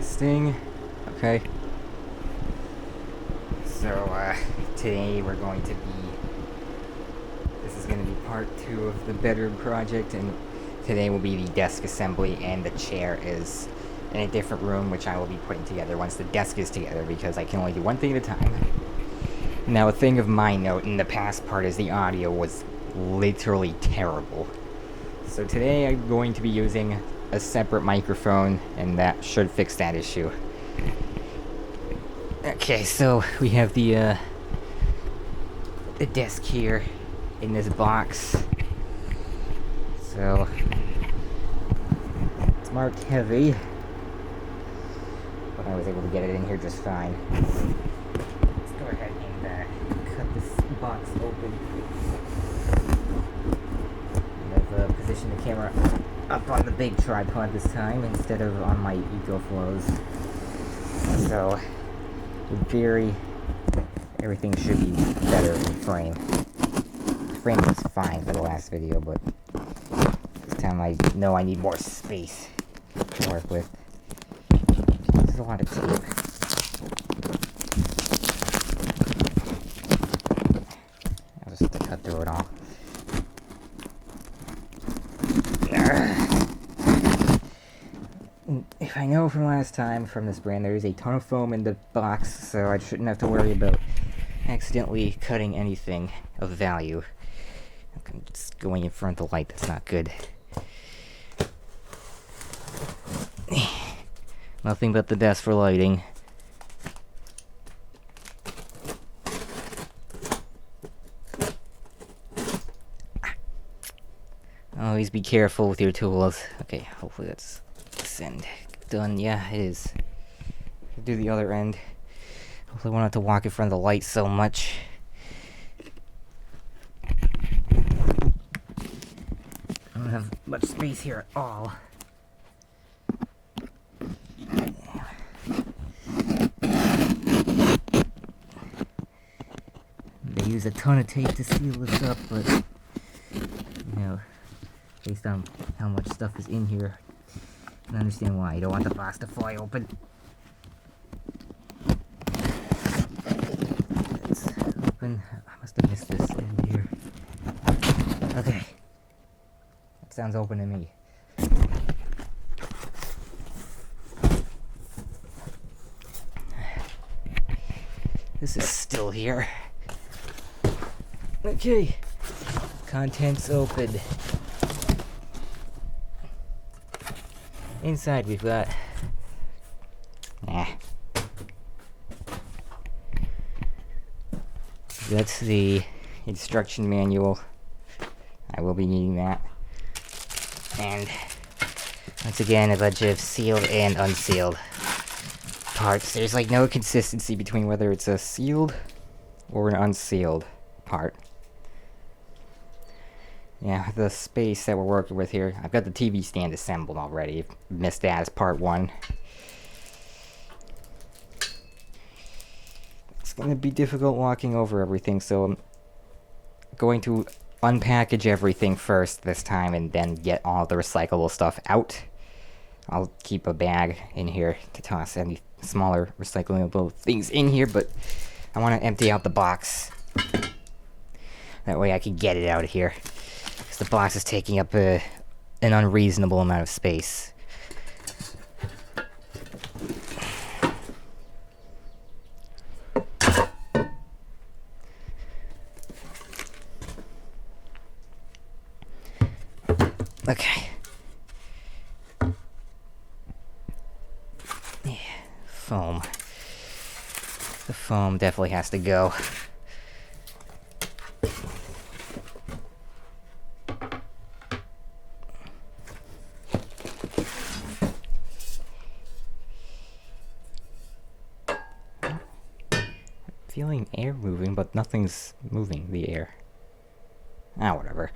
Testing. Okay. So, today we're going to be... This is going to be part 2 of the bedroom project, and today will be the desk assembly, and the chair is in a different room, which I will be putting together once the desk is together, because I can only do one thing at a time. Now, a thing of my note in the past part is the audio was literally terrible. So today I'm going to be using a separate microphone, and that should fix that issue. Okay, so we have the desk here in this box. So it's marked heavy, but I was able to get it in here just fine. Let's go ahead and cut this box open. And I've positioned the camera up on the big tripod this time instead of on my EcoFlows. So in theory, everything should be better in frame. The frame was fine for the last video, but this time I know I need more space to work with. There's a lot of tape. I'll just cut through it all. If I know from last time from this brand, there is a ton of foam in the box, so I shouldn't have to worry about accidentally cutting anything of value. I'm just going in front of the light, that's not good. Nothing but the best for lighting. Always be careful with your tools. Okay, hopefully that's this end done. Yeah, it is. I'll do the other end. Hopefully I won't have to walk in front of the light so much. I don't have much space here at all. They use a ton of tape to seal this up, but you know, based on how much stuff is in here, I can understand why. You don't want the box to fly open. It's open. I must have missed this end here. Okay. That sounds open to me. This is still here. Okay. Contents open. Inside we've got that's the instruction manual. I will be needing that. And once again, a bunch of sealed and unsealed parts. There's like no consistency between whether it's a sealed or an unsealed part. Yeah, the space that we're working with here. I've got the TV stand assembled already. Missed that as part 1. It's going to be difficult walking over everything, so I'm going to unpackage everything first this time and then get all the recyclable stuff out. I'll keep a bag in here to toss any smaller recyclable things in here, but I want to empty out the box. That way I can get it out of here. The box is taking up an unreasonable amount of space. Okay. Yeah, foam. The foam definitely has to go. Feeling air moving, but nothing's moving the air. Whatever.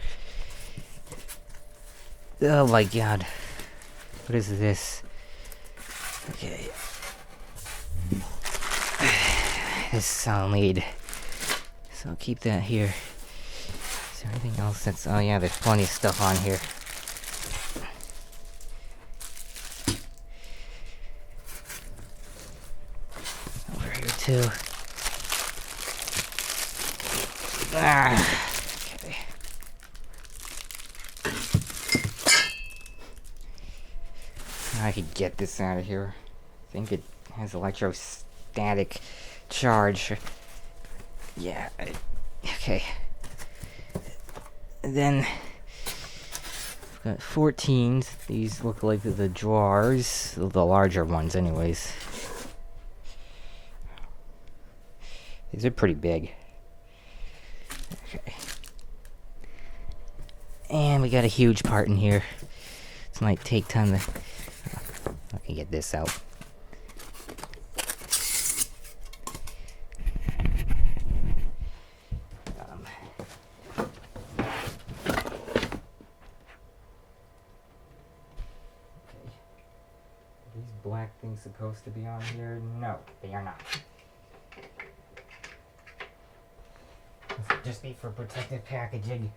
Oh my god. What is this? Okay. This sound lead. So I'll keep that here. Is there anything else that's... Oh yeah, there's plenty of stuff on here. too. Ah, okay. I could get this out of here. I think it has electrostatic charge. Yeah. Okay. And then I've got 14s. These look like the drawers, the larger ones, anyways. These are pretty big. Okay. And we got a huge part in here. This might take time to... I can get this out. These black things supposed to be on here? No, they are not. Just be for protective packaging.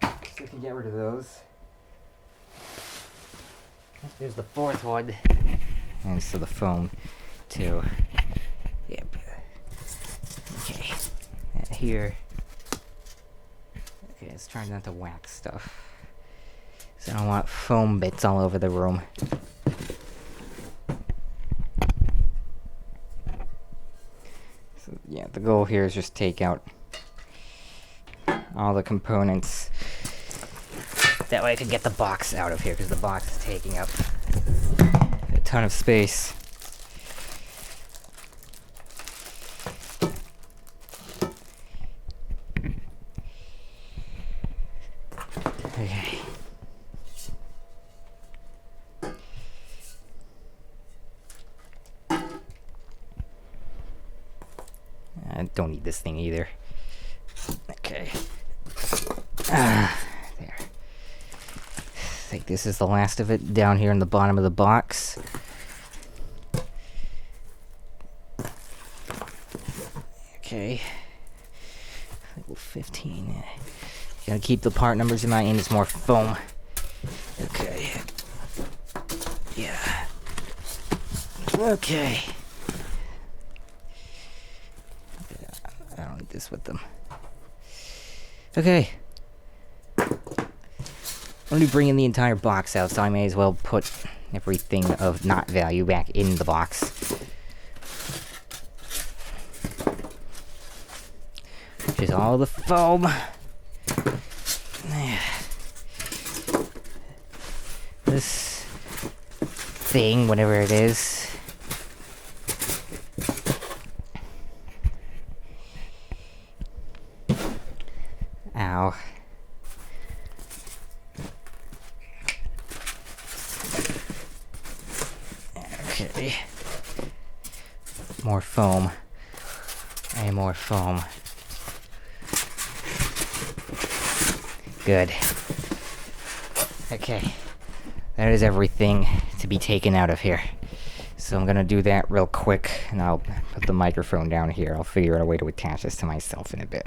So we can get rid of those. There's the fourth one. And so the foam too. Yep. Okay. Here. Okay, let's try not to wax stuff. So I don't want foam bits all over the room. So yeah, the goal here is just take out all the components. That way I can get the box out of here, because the box is taking up a ton of space. Okay. I don't need this thing either. Okay. There. I think this is the last of it down here in the bottom of the box. Okay. Level 15. Gotta keep the part numbers in mind, and it's more foam. Okay. Yeah. Okay. I don't need this with them. Okay. I'm gonna be bringing the entire box out, so I may as well put everything of not value back in the box. Which is all the foam. This thing, whatever it is. Ow. Okay. More foam. And more foam. Good. Okay. That is everything to be taken out of here. So I'm gonna do that real quick, and I'll put the microphone down here. I'll figure out a way to attach this to myself in a bit.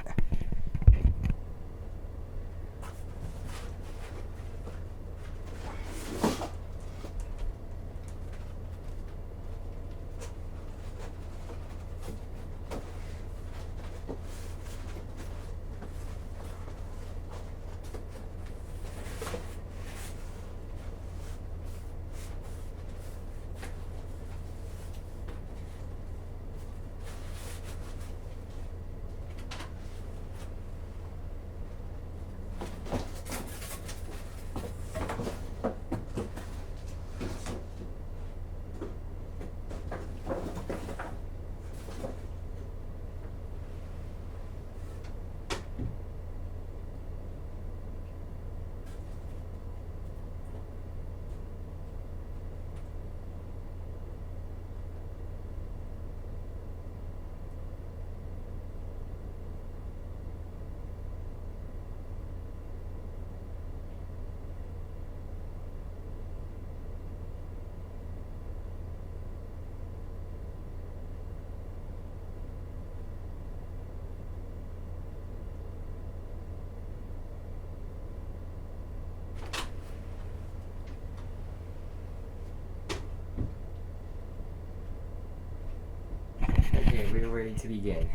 ready to begin.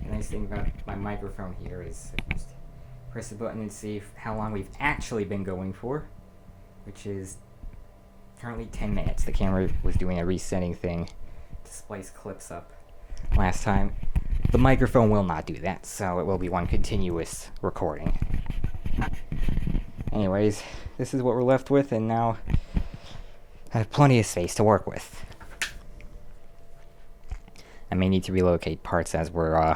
The nice thing about my microphone here is I just press the button and see how long we've actually been going for, which is currently 10 minutes. The camera was doing a resetting thing to splice clips up last time. The microphone will not do that, so it will be one continuous recording. Anyways, this is what we're left with, and now I have plenty of space to work with. I may need to relocate parts as we're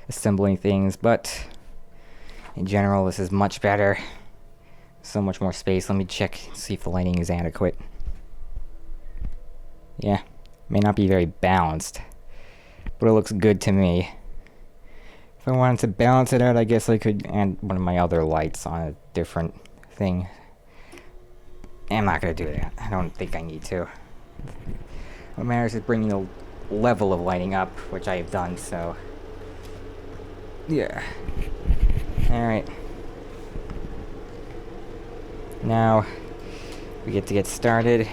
assembling things, but in general, this is much better. So much more space. Let me check, see if the lighting is adequate. Yeah, may not be very balanced, but it looks good to me. If I wanted to balance it out, I guess I could add one of my other lights on a different thing. I'm not going to do that. I don't think I need to. What matters is bringing the level of lighting up, which I have done, so yeah. Alright. Now, we get to get started.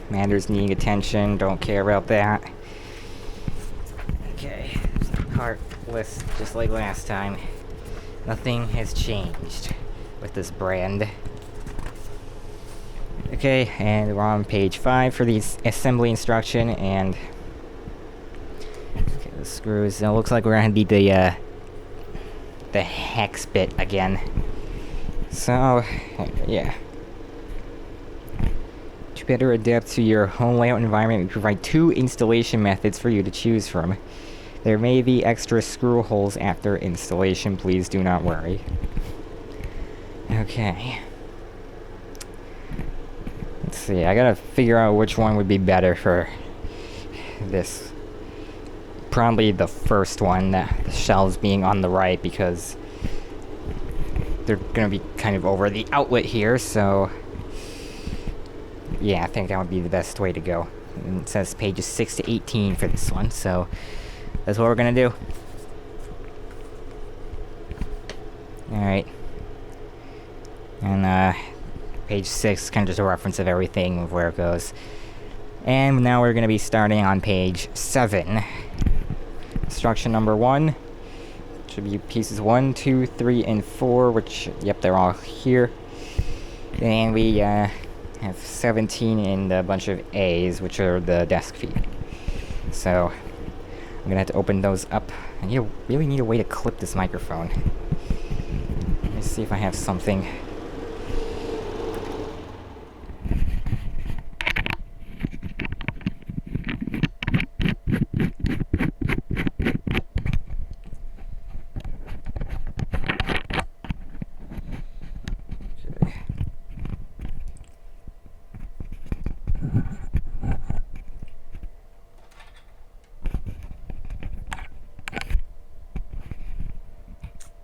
Matters needing attention, don't care about that. Okay, part list just like last time. Nothing has changed with this brand. Okay, and we're on page 5 for the assembly instruction, and okay, the screws. It looks like we're gonna need the hex bit again. So, yeah. To better adapt to your home layout environment, we provide 2 installation methods for you to choose from. There may be extra screw holes after installation, please do not worry. Okay. Let's see, I gotta figure out which one would be better for this. Probably the first one, the shelves being on the right, because they're gonna be kind of over the outlet here, so yeah, I think that would be the best way to go. And it says pages 6 to 18 for this one, so that's what we're gonna do. Alright. And page 6 is kind of just a reference of everything, of where it goes. And now we're gonna be starting on page 7. Instruction number 1 should be pieces 1, 2, 3, and 4, which, yep, they're all here. And we have 17 and a bunch of A's, which are the desk feet. So I'm gonna have to open those up. I really need a way to clip this microphone. Let me see if I have something.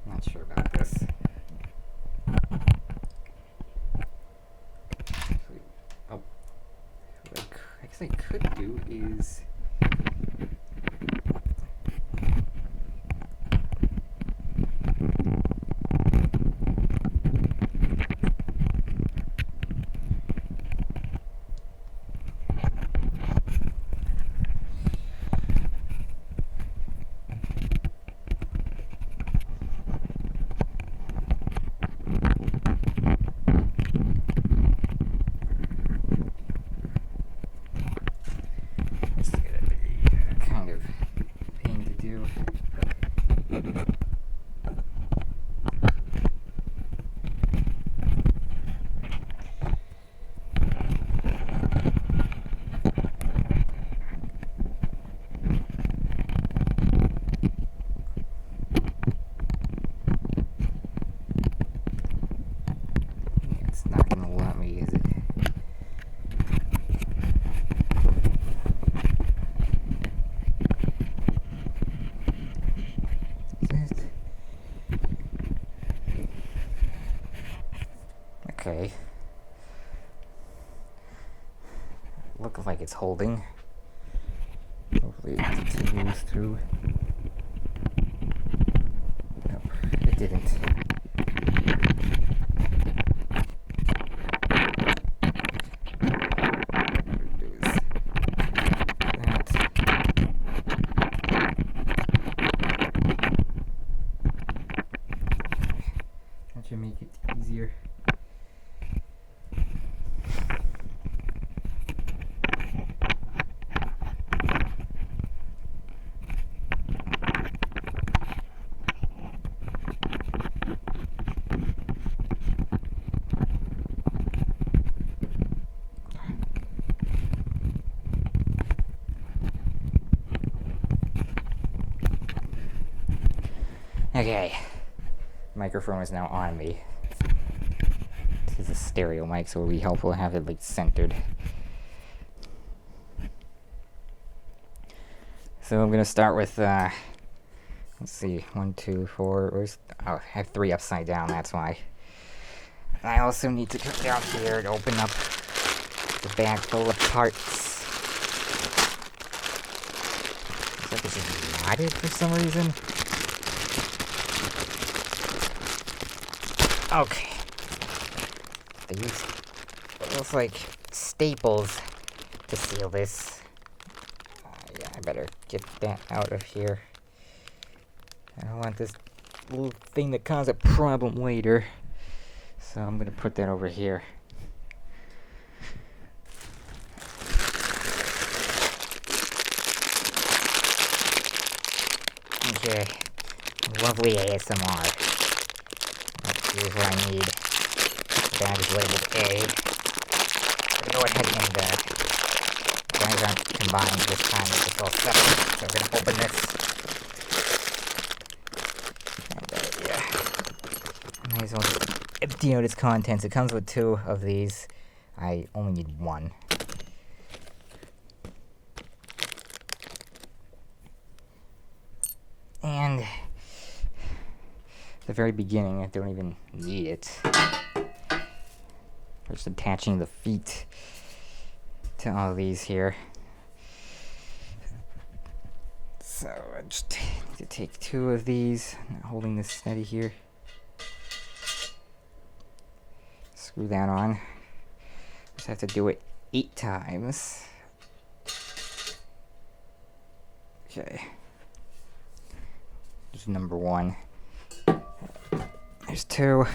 Not sure about this. Oh, what I guess I could do is kind of pain to do. It's not gonna let me, is it? Okay. Looks like it's holding. Hopefully it continues through. Nope, it didn't. should make it easier. Okay, microphone is now on me. This is a stereo mic, so it would be helpful to have it like centered. So I'm gonna start with let's see, 1, 2, 4. Oh, I have 3 upside down. That's why. And I also need to come down here and open up the bag full of parts. Looks like this is knotted for some reason. Okay. These looks like staples to seal this. Yeah, I better get that out of here. I don't want this little thing that causes a problem later. So I'm gonna put that over here. Okay. Lovely ASMR. Here's what I need. The bag is labeled A. I'm gonna go ahead and bags aren't combined this time, it's just all separate. So we're gonna open this. And yeah. Might as well just empty out its contents. It comes with 2 of these. I only need 1. And at the very beginning, I don't even need it. Just attaching the feet to all these here. So I just need to take 2 of these, holding this steady here. Screw that on. Just have to do it 8 times. Okay. There's number 1. There's 2.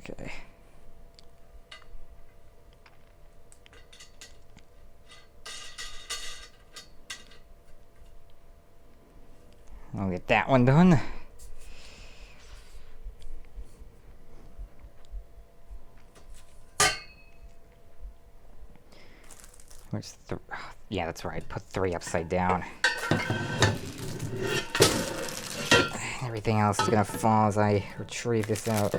Okay. I'll get that one done. Where's yeah, that's right. Put 3 upside down. Everything else is gonna fall as I retrieve this out.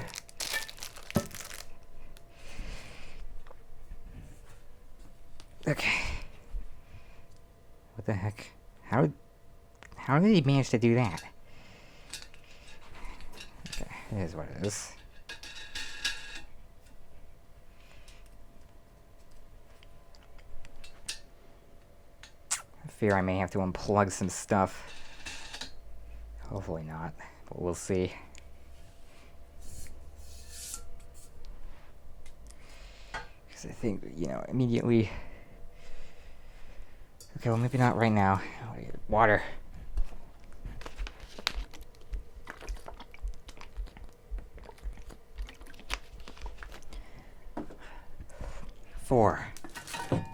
Okay. What the heck? How did he manage to do that? Okay, it is what it is. I fear I may have to unplug some stuff. Hopefully not, but we'll see. Because I think, immediately... Okay, well, maybe not right now. Water. Four. Okay.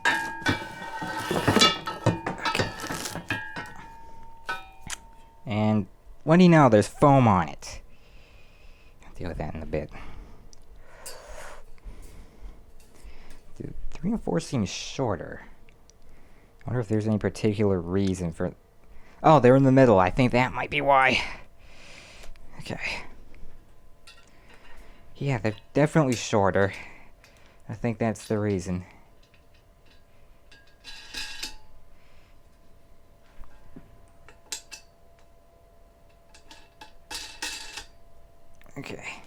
And what do you know? There's foam on it. I'll deal with that in a bit. Dude, 3 and 4 seems shorter. I wonder if there's any particular reason for... Oh, they're in the middle. I think that might be why. Okay. Yeah, they're definitely shorter. I think that's the reason. Okay.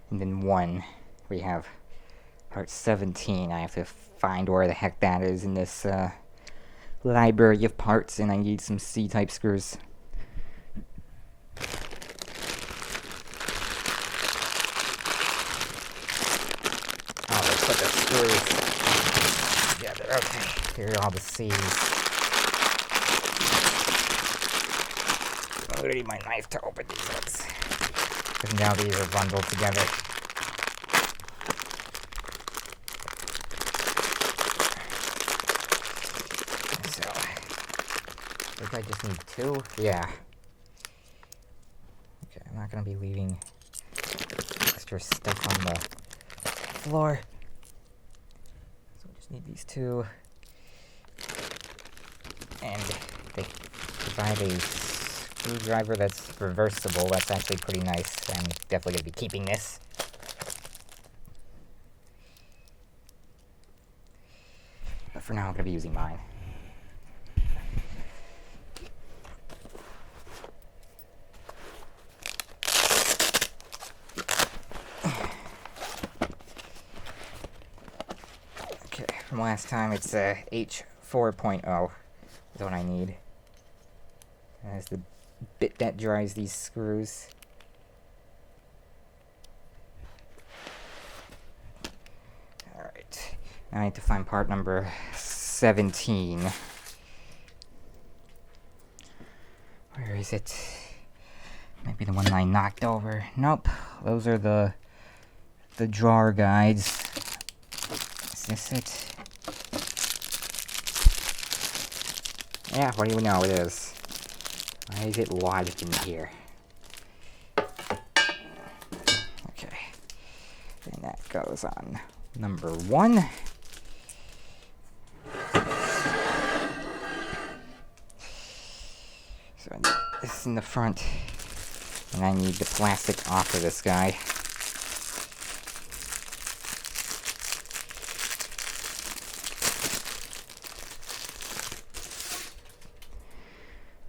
And then 1, we have part 17. I have to find where the heck that is in this library of parts, and I need some C-type screws. Oh, they put the screws together. Okay, here are all the C's. I'm gonna need my knife to open these ones, because now these are bundled together. So, I think I just need 2. Yeah. Okay, I'm not gonna be leaving extra stuff on the floor. So I just need these 2. And they provide a screwdriver that's reversible. That's actually pretty nice. I'm definitely going to be keeping this. But for now, I'm going to be using mine. Okay, from last time, it's H4.0 is what I need. That's the bit that drives these screws. Alright, now I need to find part number 17. Where is it? Maybe the one I knocked over. Nope, those are the drawer guides. Is this it? Yeah, what do you know it is? Why is it lodged in here? Okay. And that goes on number 1. So I need this in the front. And I need the plastic off of this guy.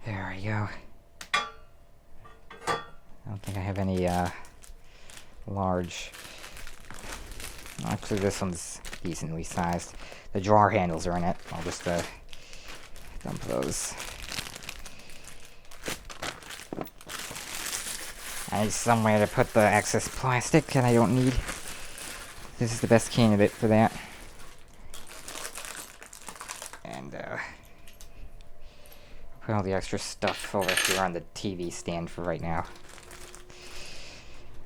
There we go. I don't think I have any large. Actually, this one's decently sized. The drawer handles are in it. I'll just dump those. I need somewhere to put the excess plastic that I don't need. This is the best candidate for that. And put all the extra stuff over here on the TV stand for right now.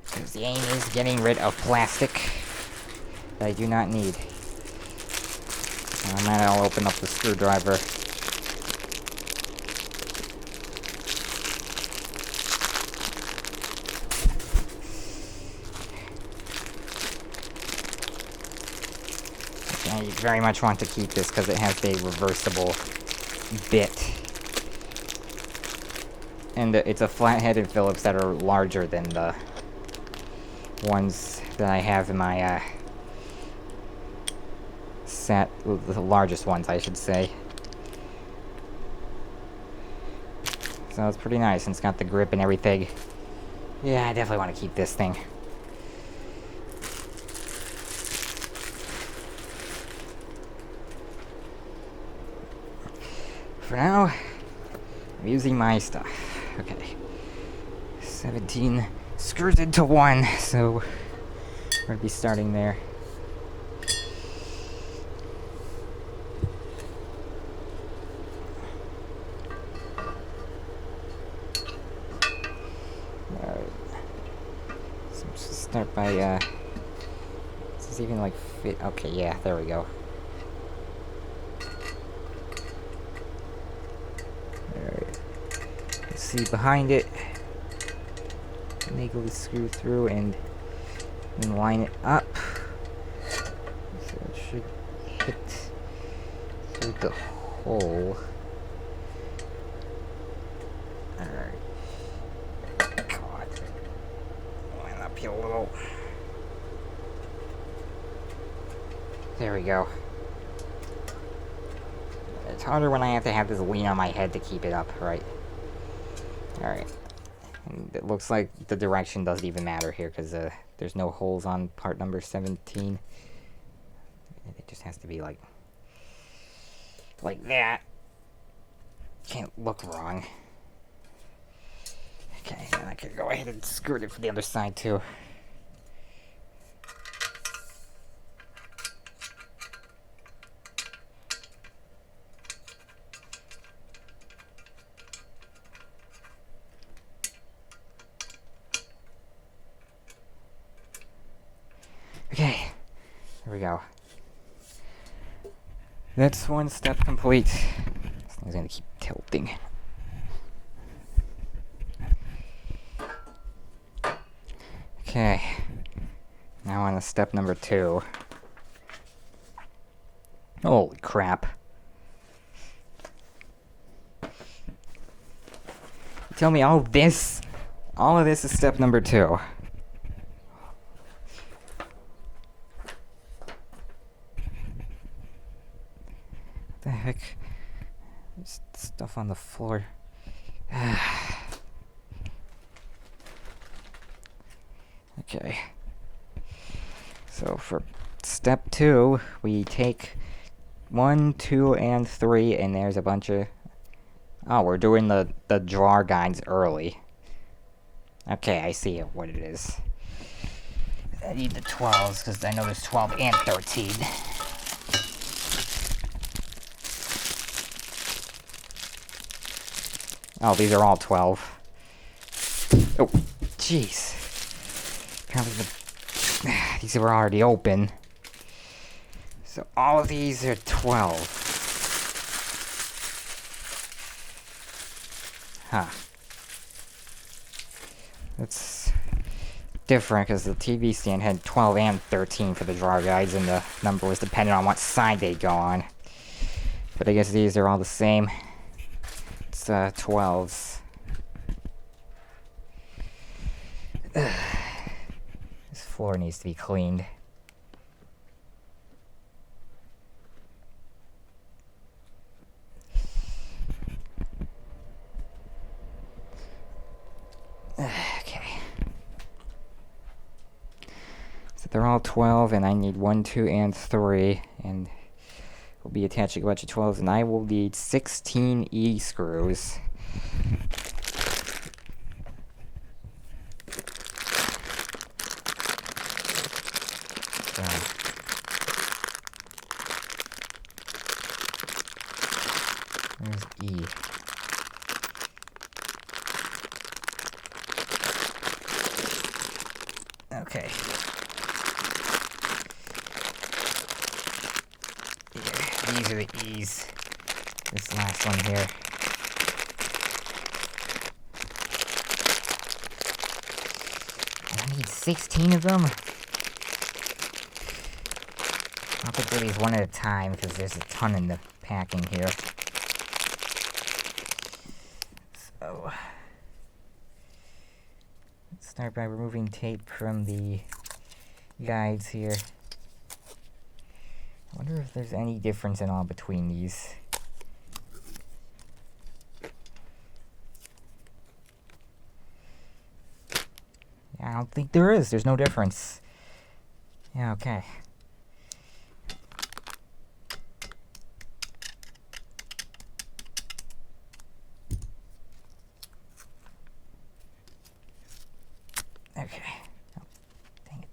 Because the aim is getting rid of plastic that I do not need. And then I'll open up the screwdriver. I very much want to keep this because it has a reversible bit. And it's a flat-headed Phillips that are larger than the ones that I have in my set. The largest ones, I should say. So it's pretty nice, and it's got the grip and everything. Yeah, I definitely want to keep this thing. For now, I'm using my stuff. Okay. 17 screws into 1, so we're going to be starting there. Alright. So let's just start by, this is even like fit. Okay, yeah, there we go. See behind it, enable the screw through and then line it up so it should hit through the hole. Alright. God. Line up here a little. There we go. It's harder when I have to have this lean on my head to keep it up, right? Alright, and it looks like the direction doesn't even matter here because there's no holes on part number 17. It just has to be like that. can't look wrong. Okay, then I can go ahead and screw it for the other side too. Okay, here we go. That's one step complete. This thing's gonna keep tilting. Okay, now on to step number 2. Holy crap. You tell me all of this is step number 2. What the heck? There's stuff on the floor. Okay. So for step 2, we take 1, 2, and 3, and there's a bunch of... Oh, we're doing the drawer guides early. Okay, I see what it is. I need the 12s, because I know there's 12 and 13. Oh, these are all 12. Oh, jeez. Apparently these were already open. So all of these are 12. Huh. That's different because the TV stand had 12 and 13 for the drawer guides, and the number was dependent on what side they go on. But I guess these are all the same. It's 12s. This floor needs to be cleaned. Okay. So they're all 12, and I need 1, 2, and 3, and we'll be attaching a bunch of 12s, and I will need 16 E-screws. Where's E? Okay. Yeah, these are the E's. This last one here. I need 16 of them. I'll pick these one at a time because there's a ton in the packing here. So, let's start by removing tape from the guides here. I wonder if there's any difference at all between these. Yeah, I don't think there is. There's no difference. Yeah, okay. Okay. Oh, dang it.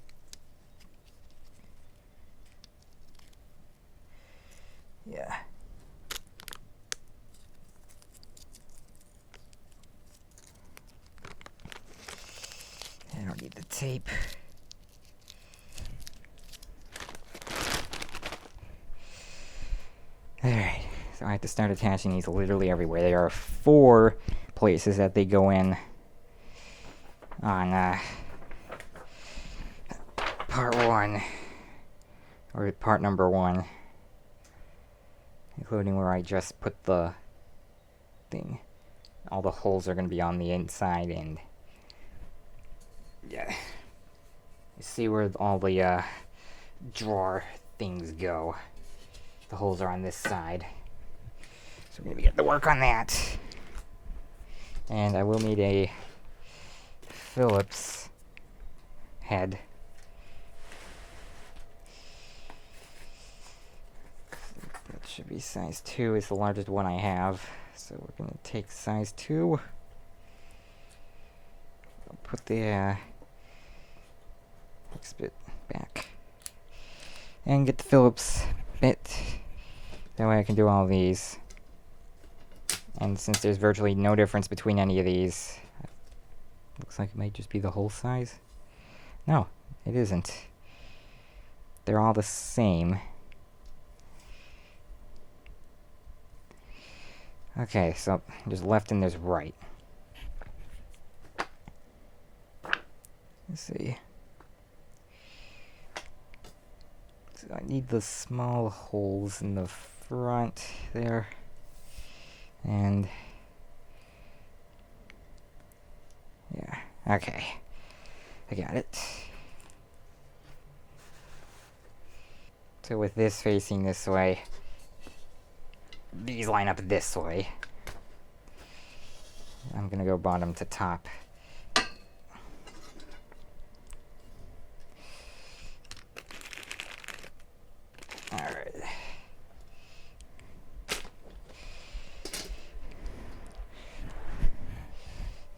Yeah. I don't need the tape. Alright, so I have to start attaching these literally everywhere. There are 4 places that they go in on part 1, or part number 1, including where I just put the thing. All the holes are going to be on the inside, and yeah, you see where all the drawer things go. The holes are on this side, so we're going to get to work on that. And I will need a Phillips head. That should be size 2. It's the largest one I have. So we're gonna take size 2. I'll put the X bit back. And get the Phillips bit. That way I can do all these. And since there's virtually no difference between any of these, looks like it might just be the whole size. No, it isn't. They're all the same. Okay, so there's left and there's right. Let's see. So I need the small holes in the front there. And yeah, okay. I got it. So with this facing this way, these line up this way. I'm gonna go bottom to top. Alright.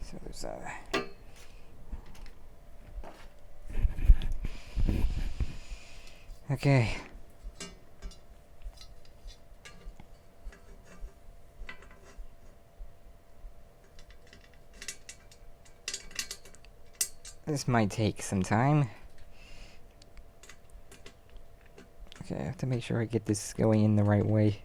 So there's okay. This might take some time. Okay, I have to make sure I get this going in the right way.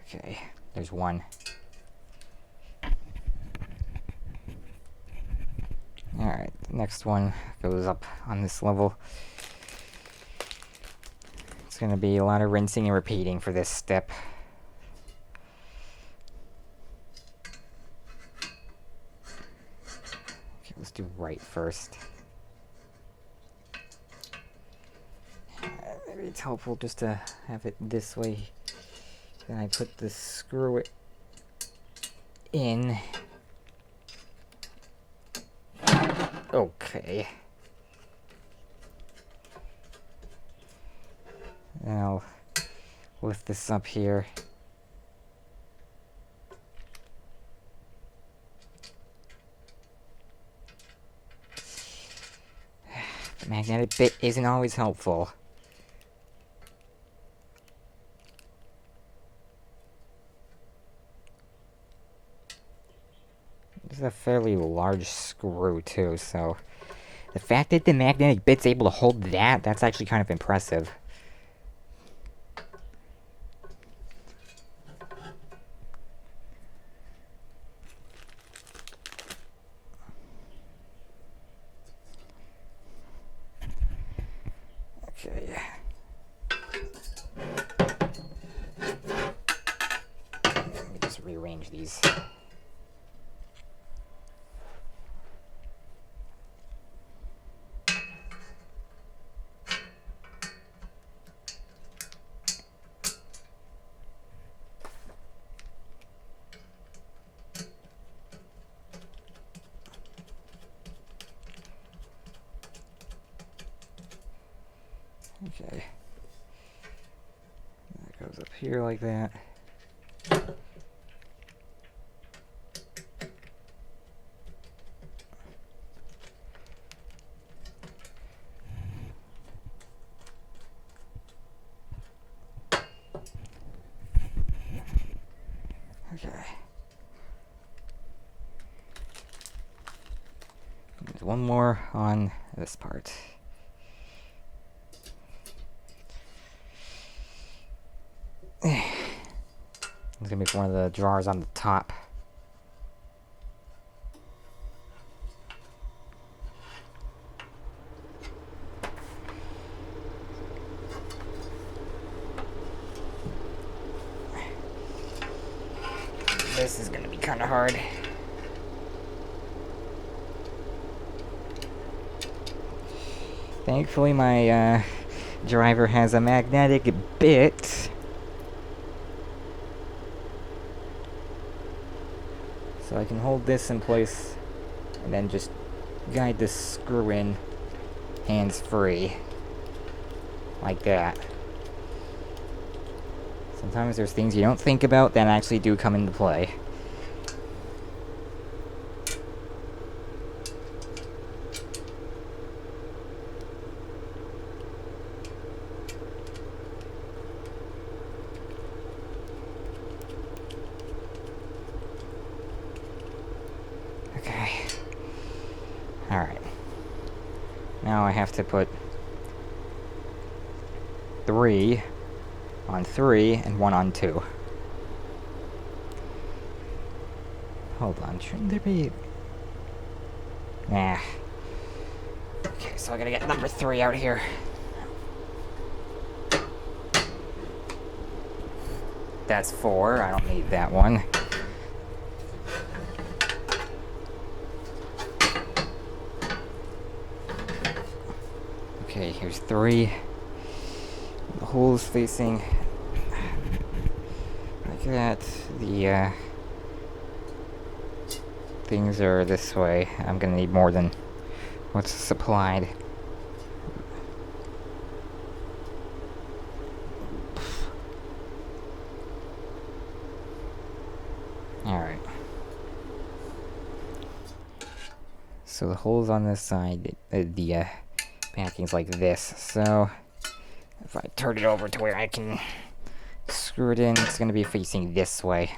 Okay, there's one. Alright, the next one goes up on this level. It's gonna be a lot of rinsing and repeating for this step. Okay, let's do right first. Maybe it's helpful just to have it this way. Then I put the screw in. Okay. Now lift this up here. The magnetic bit isn't always helpful. This is a fairly large screw too, so the fact that the magnetic bit's able to hold that's actually kind of impressive. Okay. Let me just rearrange these. Okay. That goes up here like that. Okay. There's one more on this part. It's gonna be for one of the drawers on the top. This is gonna be kind of hard. Thankfully, my driver has a magnetic bit. So I can hold this in place and then just guide the screw in hands-free. Like that. Sometimes there's things you don't think about that actually do come into play. Okay. Alright. Now I have to put 3 on 3 and 1 on 2. Hold on, shouldn't there be... Nah. Okay, so I gotta get number 3 out here. That's 4, I don't need that one. Okay, here's 3. The hole's facing like that. The things are this way. I'm gonna need more than what's supplied. Alright. So the hole's on this side. The backing's like this. So if I turn it over to where I can screw it in, it's gonna be facing this way.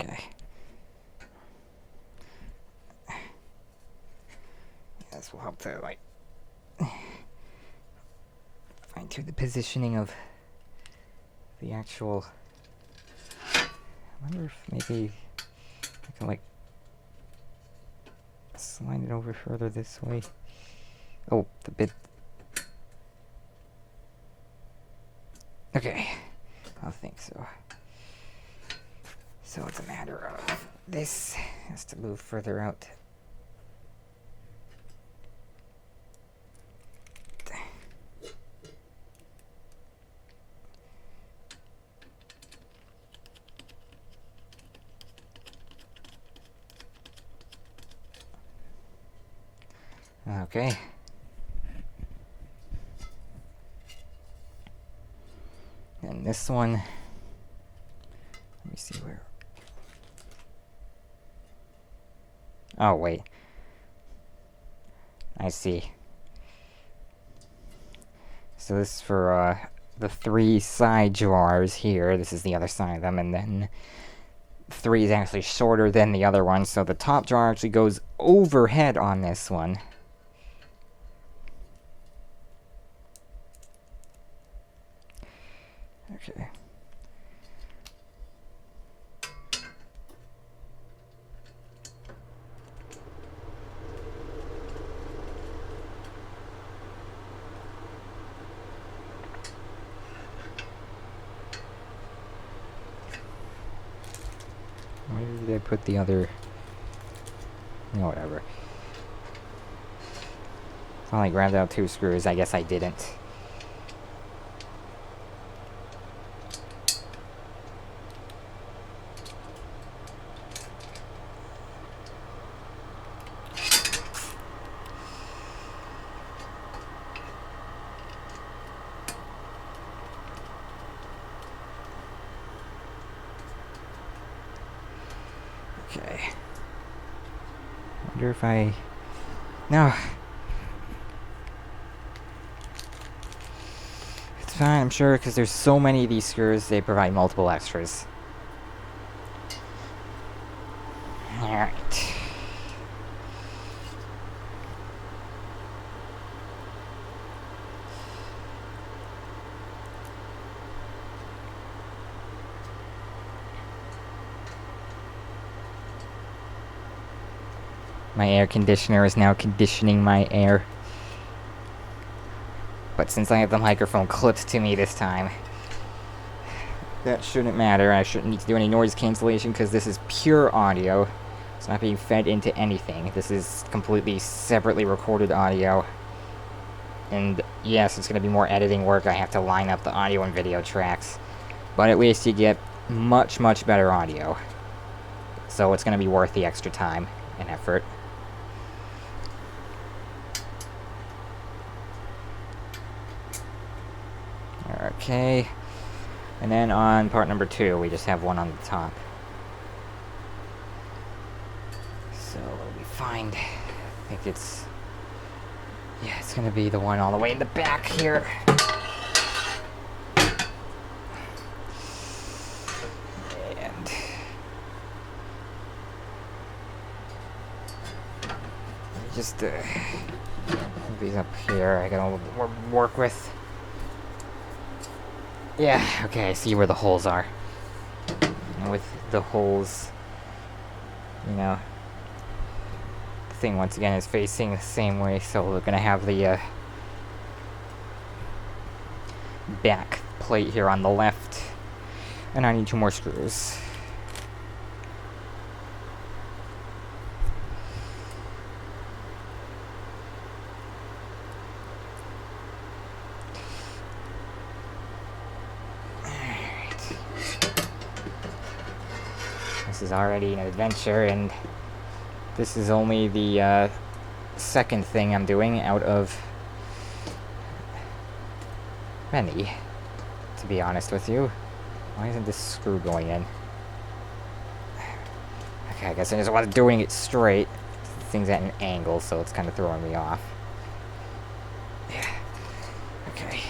Okay. This will help to, like, fine-tune the positioning of the actual... I wonder if maybe I can, like, slide it over further this way. Oh, the bit... Okay. I think so. So it's a matter of this has to move further out. Okay. And this one, let me see where. Oh, wait. I see. So this is for the 3 side drawers here. This is the other side of them, and then 3 is actually shorter than the other one, so the top drawer actually goes overhead on this one. Okay. Where did I put the other... No, whatever. I only grabbed out 2 screws. I guess I didn't. Okay. Wonder if I... No. It's fine, I'm sure, because there's so many of these screws, they provide multiple extras. Alright. My air conditioner is now conditioning my air. But since I have the microphone clipped to me this time, that shouldn't matter. I shouldn't need to do any noise cancellation because this is pure audio. It's not being fed into anything. This is completely separately recorded audio. And yes, it's going to be more editing work. I have to line up the audio and video tracks. But at least you get much, much better audio. So it's going to be worth the extra time and effort. Okay. And then on part number 2, we just have one on the top. So we find, I think it's, yeah, it's going to be the one all the way in the back here. And just move these up here. I got a little bit more to work with. Yeah, okay, I see where the holes are. And with the holes, you know, the thing once again is facing the same way, so we're gonna have the back plate here on the left, and I need 2 more screws. This is already an adventure, and this is only the second thing I'm doing out of many, to be honest with you. Why isn't this screw going in? Okay, I guess I just wasn't doing it straight. The thing's at an angle, so it's kind of throwing me off. Yeah. Okay.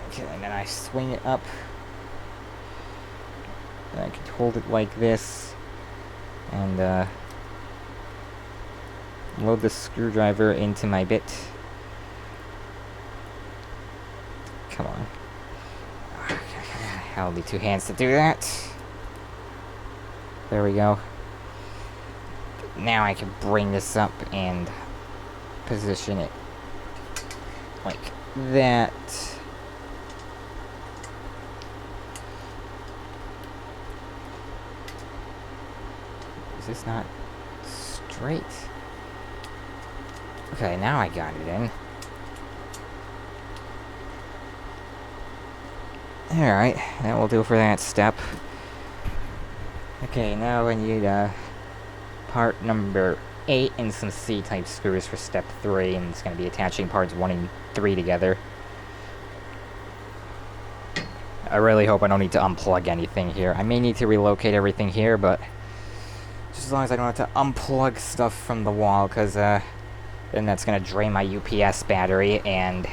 Okay, and then I swing it up. And I can hold it like this. And, load the screwdriver into my bit. Come on. I'll need 2 hands to do that. There we go. Now I can bring this up and position it like that. Is this not straight? Okay, now I got it in. Alright, that will do for that step. Okay, now I need part number 8 and some C-type screws for step 3, and it's going to be attaching parts 1 and 3 together. I really hope I don't need to unplug anything here. I may need to relocate everything here, but just as long as I don't have to unplug stuff from the wall, because then that's going to drain my UPS battery, and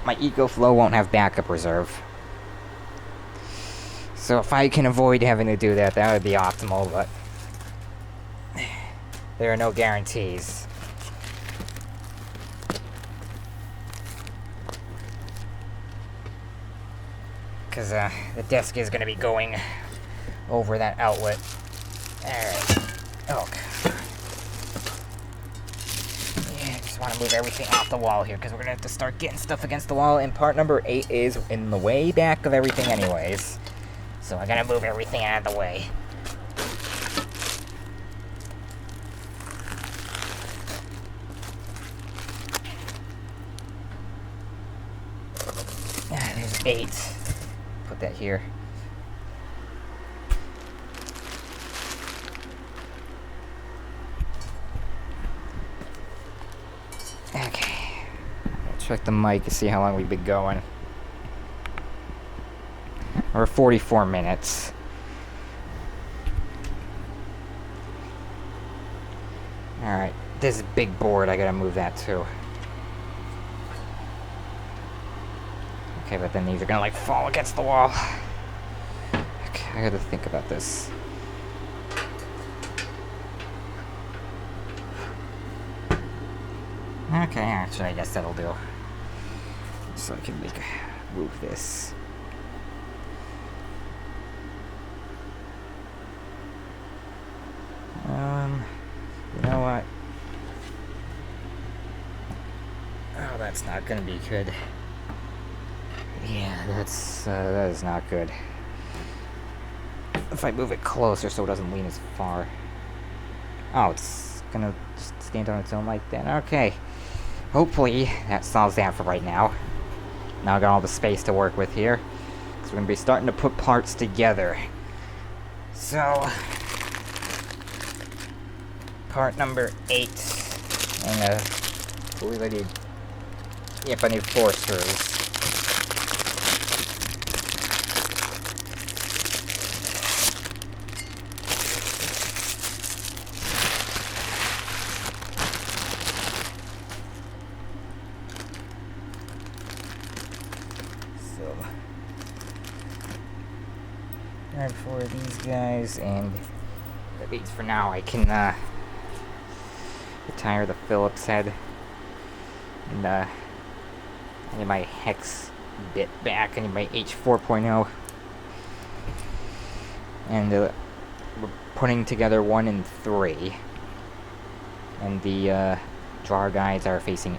my EcoFlow won't have backup reserve. So if I can avoid having to do that, that would be optimal, but there are no guarantees. Because the desk is going to be going over that outlet. Alright. Oh, God. Yeah, I just want to move everything off the wall here, because we're going to have to start getting stuff against the wall, and part number 8 is in the way back of everything anyways. So I gotta move everything out of the way. Ah, there's 8. Put that here. Okay. I'll check the mic to see how long we've been going. Or 44 minutes. Alright, this big board, I gotta move that too. Okay, but then these are gonna like fall against the wall. Okay, I gotta think about this. Okay, actually, I guess that'll do. So I can move this. You know what? Oh, that's not gonna be good. Yeah, that is not good. If I move it closer so it doesn't lean as far. Oh, it's gonna just stand on its own like that. Okay. Hopefully, that solves that for right now. Now I got all the space to work with here. Because we're gonna be starting to put parts together. So, part number 8. And, I believe I need... Yep, I need 4 screws. Grab 4 of these guys, and that means for now I can retire the Phillips head. And I need my hex bit back. I need my H 4.0. And we're putting together 1 and 3. And the drawer guides are facing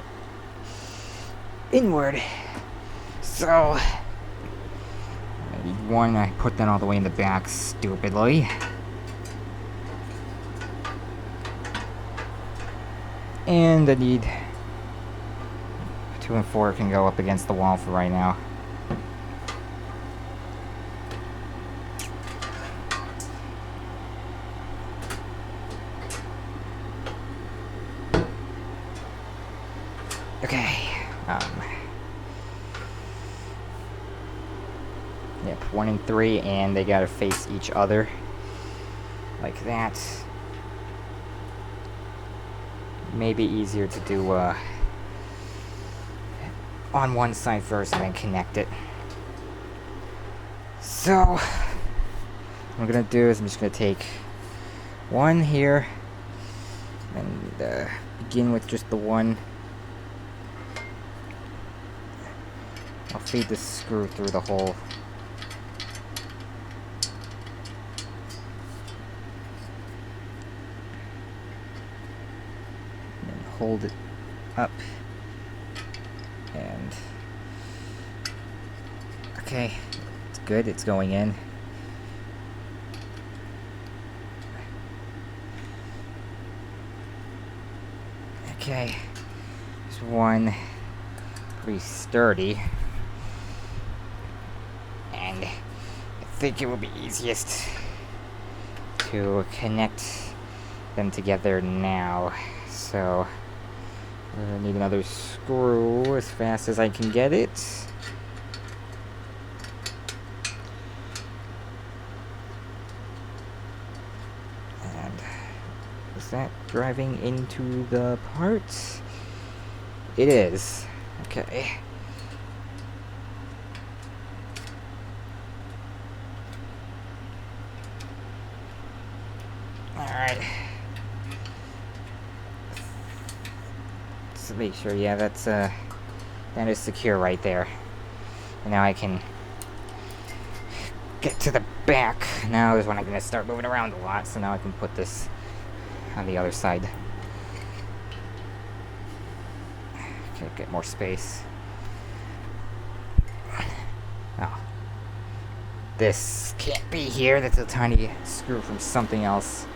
inward. So... one, I put that all the way in the back stupidly. And I need 2 and 4 can go up against the wall for right now. Okay. Yep, 1 and 3, and they gotta face each other. Like that. Maybe easier to do, on one side first and then connect it. So, what I'm gonna do is I'm just gonna take 1 here, and, begin with just the 1. I'll feed this screw through the hole. Hold it up, and okay, it's good, it's going in. Okay, there's 1 pretty sturdy, and I think it will be easiest to connect them together now. So I need another screw as fast as I can get it. And is that driving into the part? It is. Okay. Alright. To make sure, yeah, that is secure right there. And now I can get to the back. Now is when I'm gonna start moving around a lot, so now I can put this on the other side. Okay, get more space. Oh. This can't be here, that's a tiny screw from something else.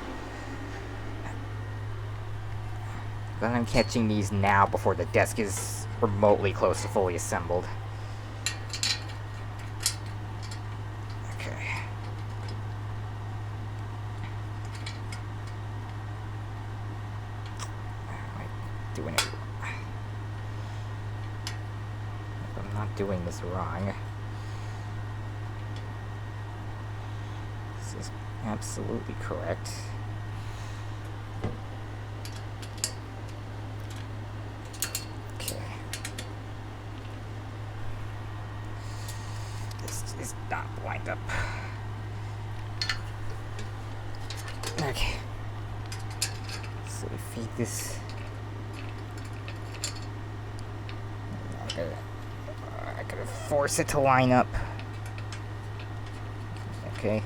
But I'm catching these now before the desk is remotely close to fully assembled. Okay. Am I doing it? I'm not doing this wrong. This is absolutely correct. Is not lined up. Okay. So we feed this. I gotta force it to line up. Okay.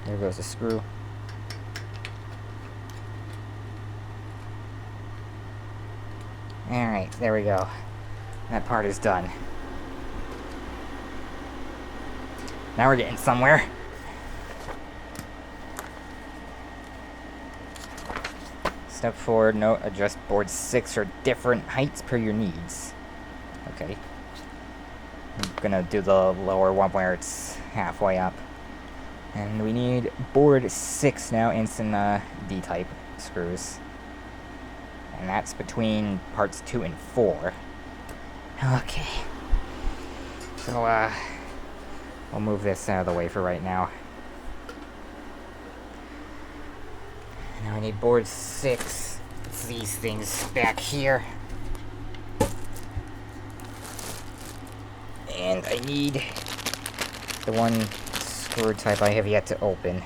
There goes the screw. Alright, there we go. That part is done. Now we're getting somewhere. Step 4, note, adjust board 6 for different heights per your needs. Okay. I'm gonna do the lower one where it's halfway up. And we need board 6 now, and some D-type screws. And that's between parts 2 and 4. Okay. So, we'll move this out of the way for right now. Now I need board 6. It's these things back here. And I need the one screw type I have yet to open.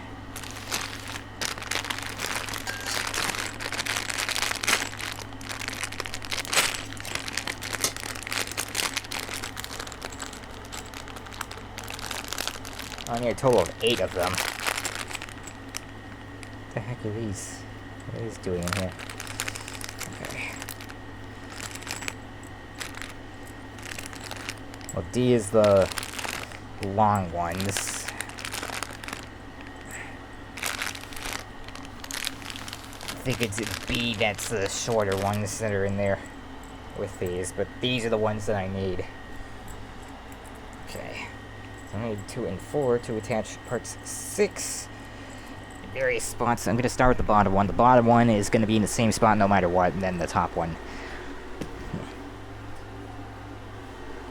I need a total of 8 of them. What the heck are these? What are these doing in here? Okay. Well, D is the long ones. I think it's B that's the shorter ones that are in there with these, but these are the ones that I need. Okay. I need 2 and 4 to attach parts 6 in various spots. I'm going to start with the bottom one. The bottom one is going to be in the same spot no matter what, and then the top one.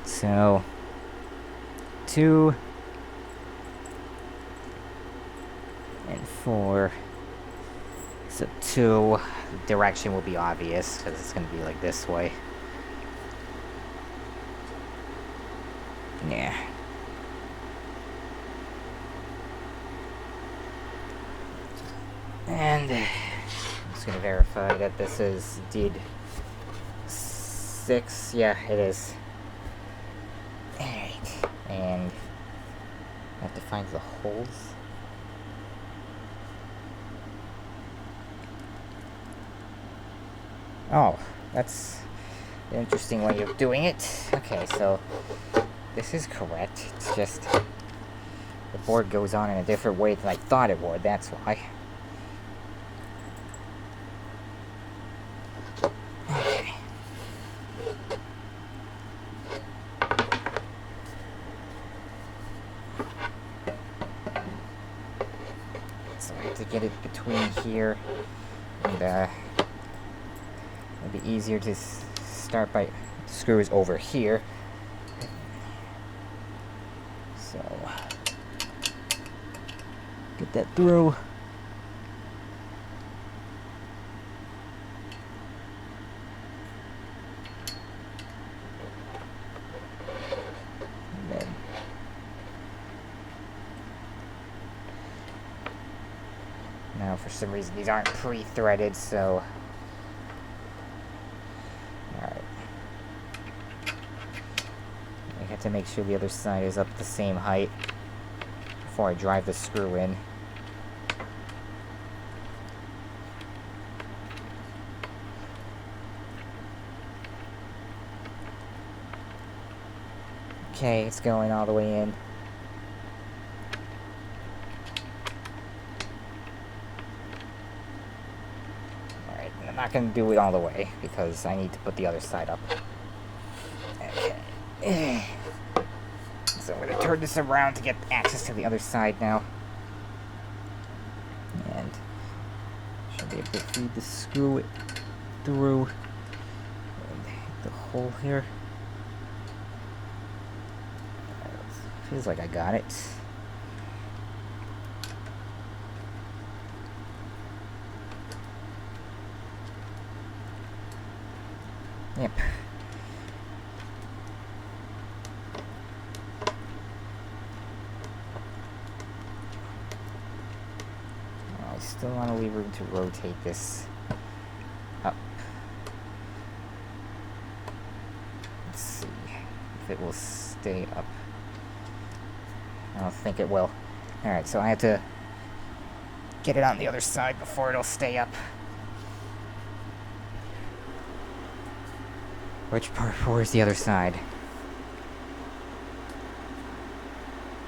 So, 2 and 4. So 2, the direction will be obvious because it's going to be like this way. Yeah. And I'm just going to verify that this is indeed 6. Yeah, it is. Alright. And I have to find the holes. Oh, that's an interesting way of doing it. Okay, so this is correct. It's just the board goes on in a different way than I thought it would. That's why. Okay. So I have to get it between here and it'll be easier to start by screws over here. So get that through. And then now for some reason these aren't pre-threaded, so I have to make sure the other side is up the same height before I drive the screw in. Okay, it's going all the way in. Alright, I'm not going to do it all the way because I need to put the other side up. Okay. So I'm going to turn this around to get access to the other side now. And should be able to feed the screw through and hit the hole here. Feels like I got it. Yep. I still want to leave room to rotate this up. Let's see if it will stay up. I don't think it will. Alright, so I have to get it on the other side before it'll stay up. Which part 4 is the other side?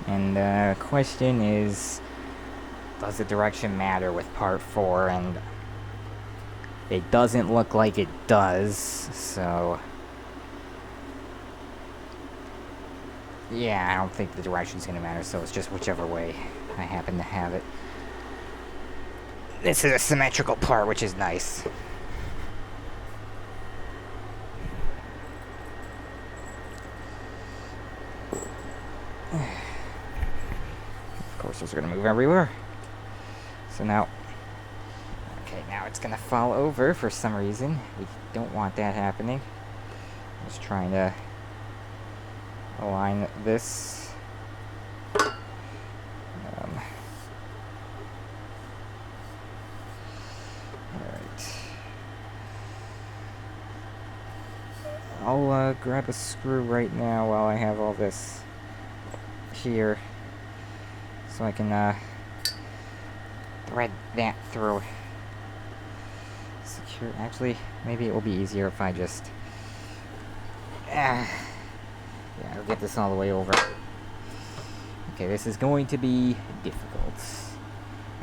And the question is, does the direction matter with part 4? And it doesn't look like it does, so... yeah, I don't think the direction's gonna matter, so it's just whichever way I happen to have it. This is a symmetrical part, which is nice. Of course, those are gonna move everywhere. So now... okay, now it's gonna fall over for some reason. We don't want that happening. Just trying to align this. Alright. I'll grab a screw right now while I have all this here, so I can thread that through. Secure. Actually, maybe it will be easier if I just... yeah, I'll get this all the way over. Okay, this is going to be difficult.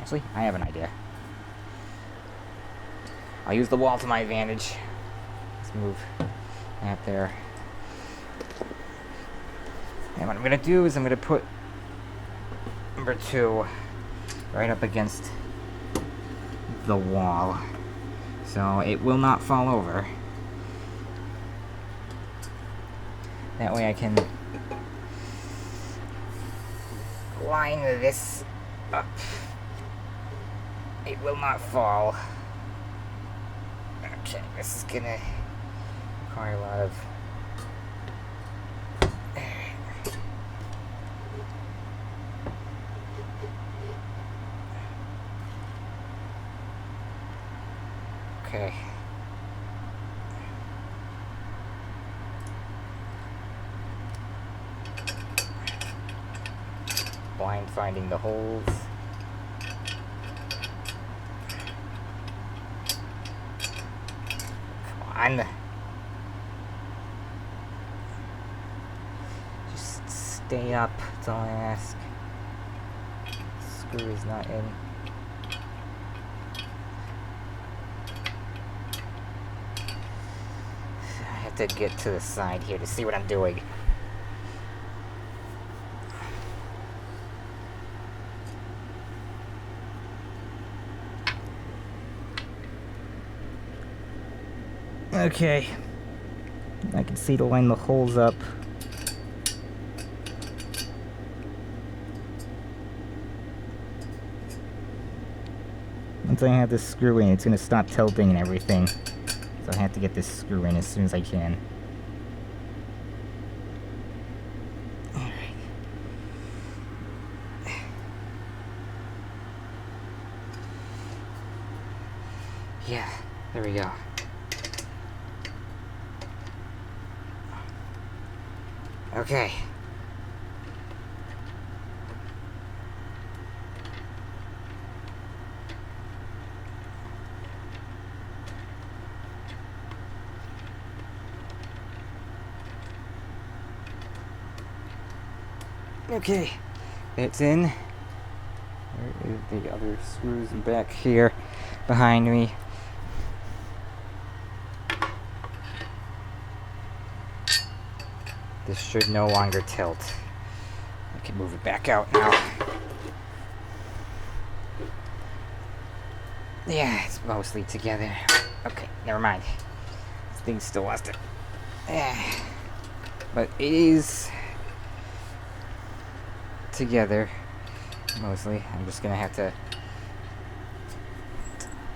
Actually, I have an idea. I'll use the wall to my advantage. Let's move that there. And what I'm going to do is I'm going to put number 2 right up against the wall, so it will not fall over. That way I can line this up. It will not fall. Okay, this is gonna require a lot of... okay. Blind finding the holes. Come on. Just stay up, that's all I ask. Screw is not in. I have to get to the side here to see what I'm doing. Okay, I can see to line the holes up. Once I have this screw in, it's going to stop tilting and everything. So I have to get this screw in as soon as I can. Alright. Yeah, there we go. Okay. Okay, it's in. Where is the other screws back here behind me? This should no longer tilt. I can move it back out now. Yeah, it's mostly together. Okay, never mind. This thing still wants to... yeah. But it is together, mostly. I'm just gonna have to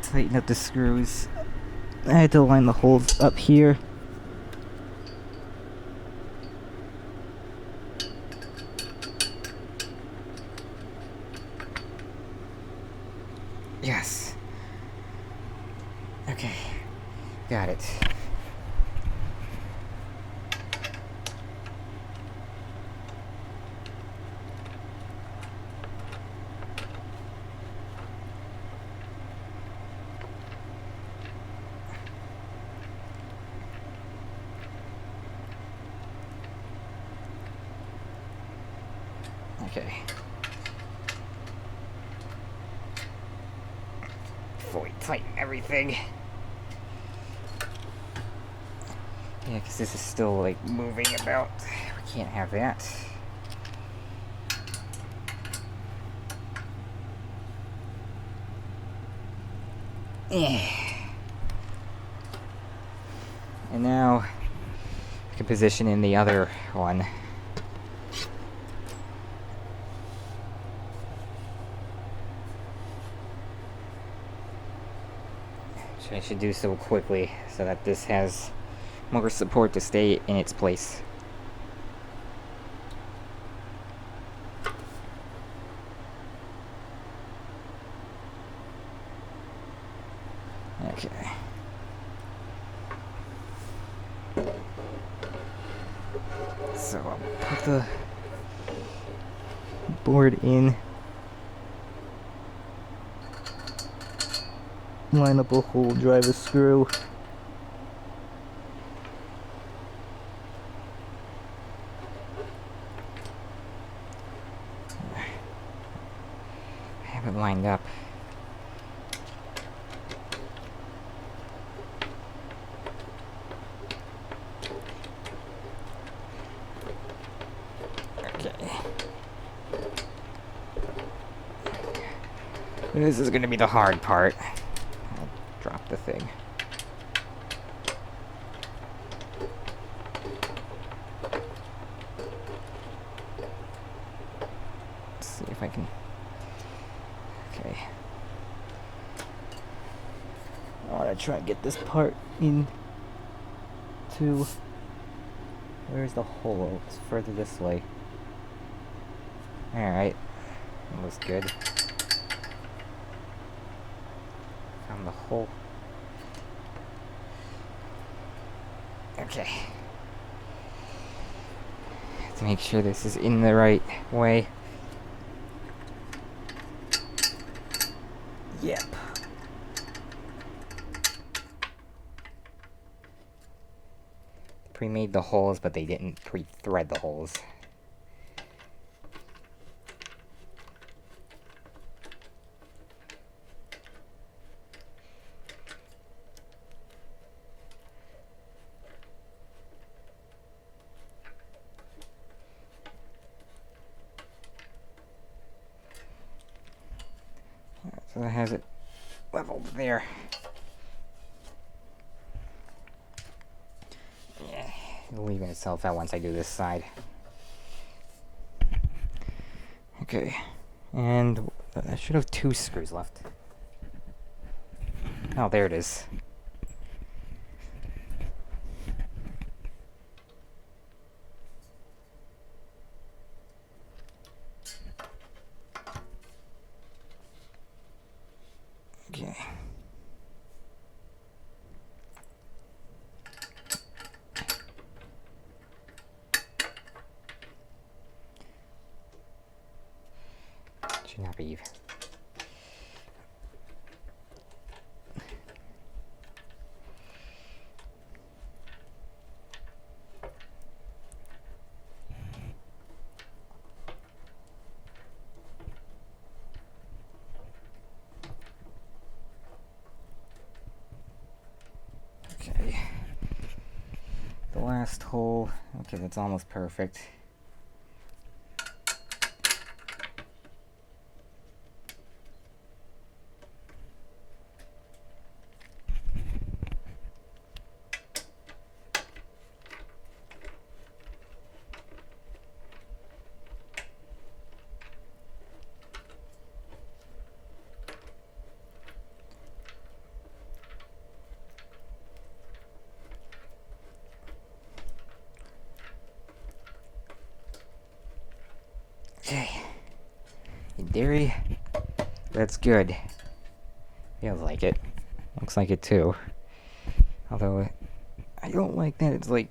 tighten up the screws. I had to line the holes up here. Yes. Okay. Got it. Okay. Fully tighten everything. Yeah, because this is still like moving about. We can't have that. Yeah. And now I can position in the other one. So I should do so quickly so that this has more support to stay in its place. Okay. So I'll put the board in. Line up a hole, drive a screw. I have it lined up. Okay. This is going to be the hard part. I'll drop the thing. Let's see if I can. Okay. I want to try and get this part in to. Where's the hole? It's further this way. Alright. That looks good. Found the hole. Okay. Have to make sure this is in the right way. Yep. Pre-made the holes, but they didn't pre-thread the holes. So that has it leveled there. Yeah, it'll even itself out once I do this side. Okay, and I should have 2 screws left. Oh, there it is. Okay. Should not be even. Okay. The last hole. Okay, that's almost perfect. Okay. In theory, that's good. Feels like it. Looks like it too. Although, I don't like that it's like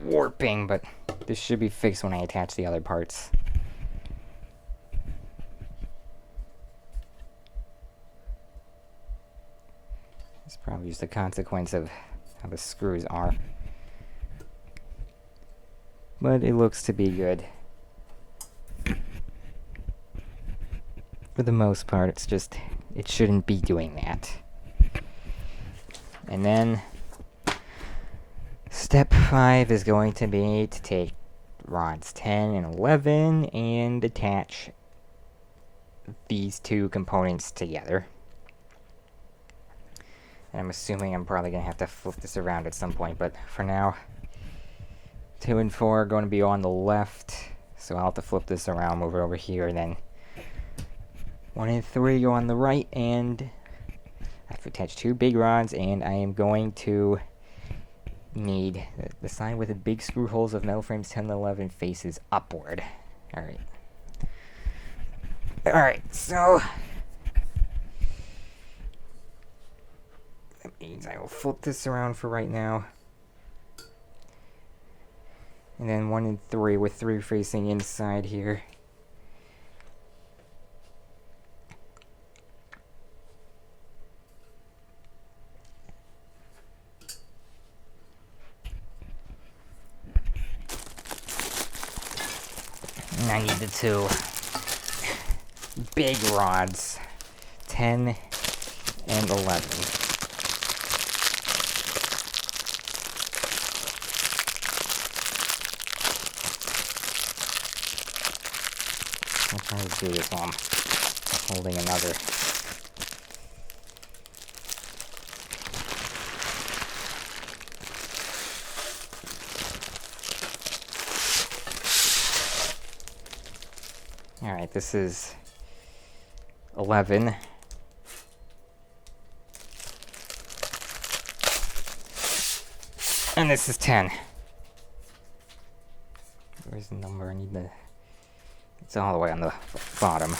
warping, but this should be fixed when I attach the other parts. It's probably just a consequence of how the screws are. But it looks to be good. For the most part, it's just, it shouldn't be doing that. And then, step 5 is going to be to take rods 10 and 11 and attach these two components together. And I'm assuming I'm probably going to have to flip this around at some point, but for now, 2 and 4 are going to be on the left, so I'll have to flip this around, move it over here, and then 1 and 3 go on the right, and I have to attach 2 big rods, and I am going to need the side with the big screw holes of metal frames 10 and 11 faces upward. Alright. Alright, so that means I will flip this around for right now. And then 1 and 3 with 3 facing inside here. And I need the 2 big rods, 10 and 11. I'll try to do this while I'm holding another. Alright, this is 11. And this is 10. Where's the number? I need the... It's all the way on the bottom.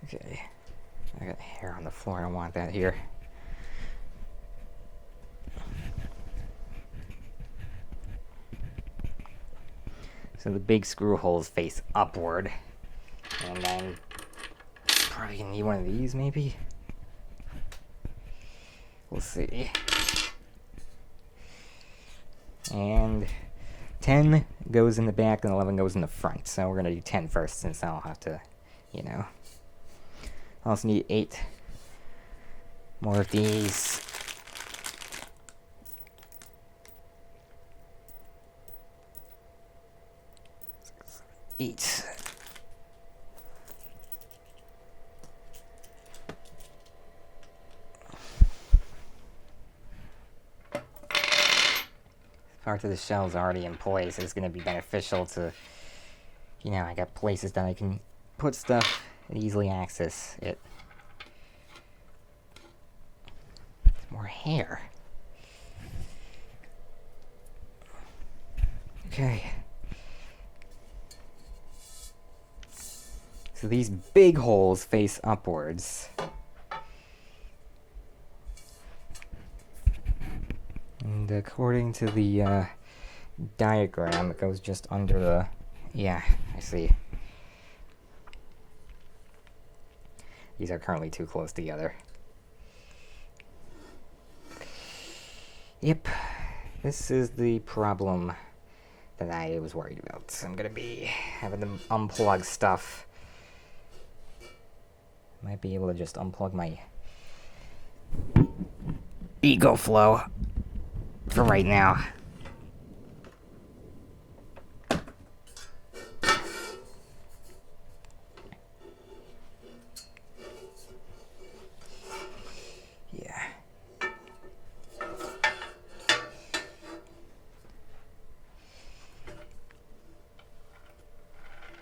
Okay, I got hair on the floor, I don't want that here. So the big screw holes face upward, and then probably gonna need one of these maybe? We'll see. And 10 goes in the back and 11 goes in the front, so we're gonna do 10 first since I'll have to, you know. I also need 8 more of these. Eat. Part of the shell's already in place. It's going to be beneficial to, you know, I got places that I can put stuff and easily access it. More hair. Okay. So these big holes face upwards. And according to the diagram, it goes just under the... Yeah, I see. These are currently too close together. Yep, this is the problem that I was worried about. I'm gonna be having to unplug stuff. Might be able to just unplug my ego flow for right now. Yeah.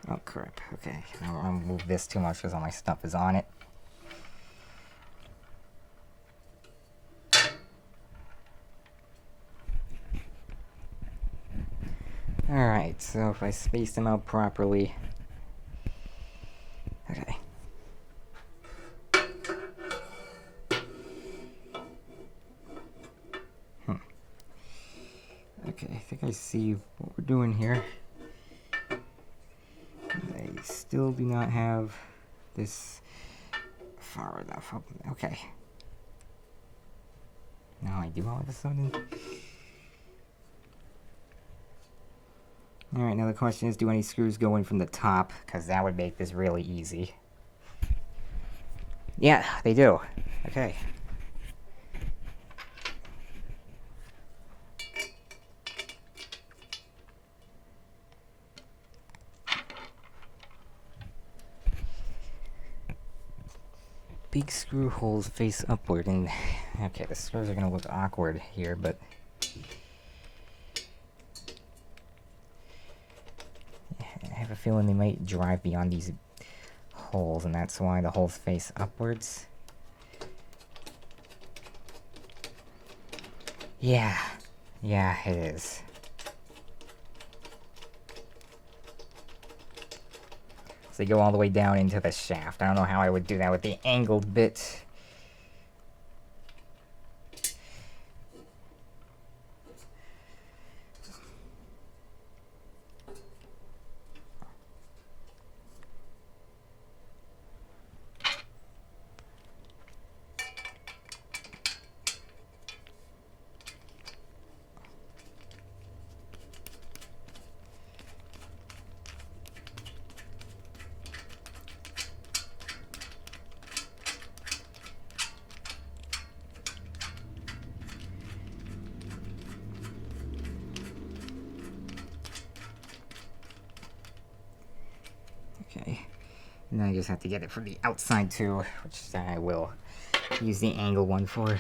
Oh crap, okay. I don't want to move this too much because all my stuff is on it. Alright, so if I space them out properly... Okay. Okay, I think I see what we're doing here. I still do not have this far enough open. Okay. Now I do all of a sudden. Alright, now the question is, do any screws go in from the top? Because that would make this really easy. Yeah, they do. Okay. Big screw holes face upward, and okay, the screws are gonna look awkward here, but I have a feeling they might drive beyond these holes, and that's why the holes face upwards. Yeah, it is. So they go all the way down into the shaft. I don't know how I would do that with the angled bit. Okay, and then I just have to get it from the outside too, which I will use the angle one for.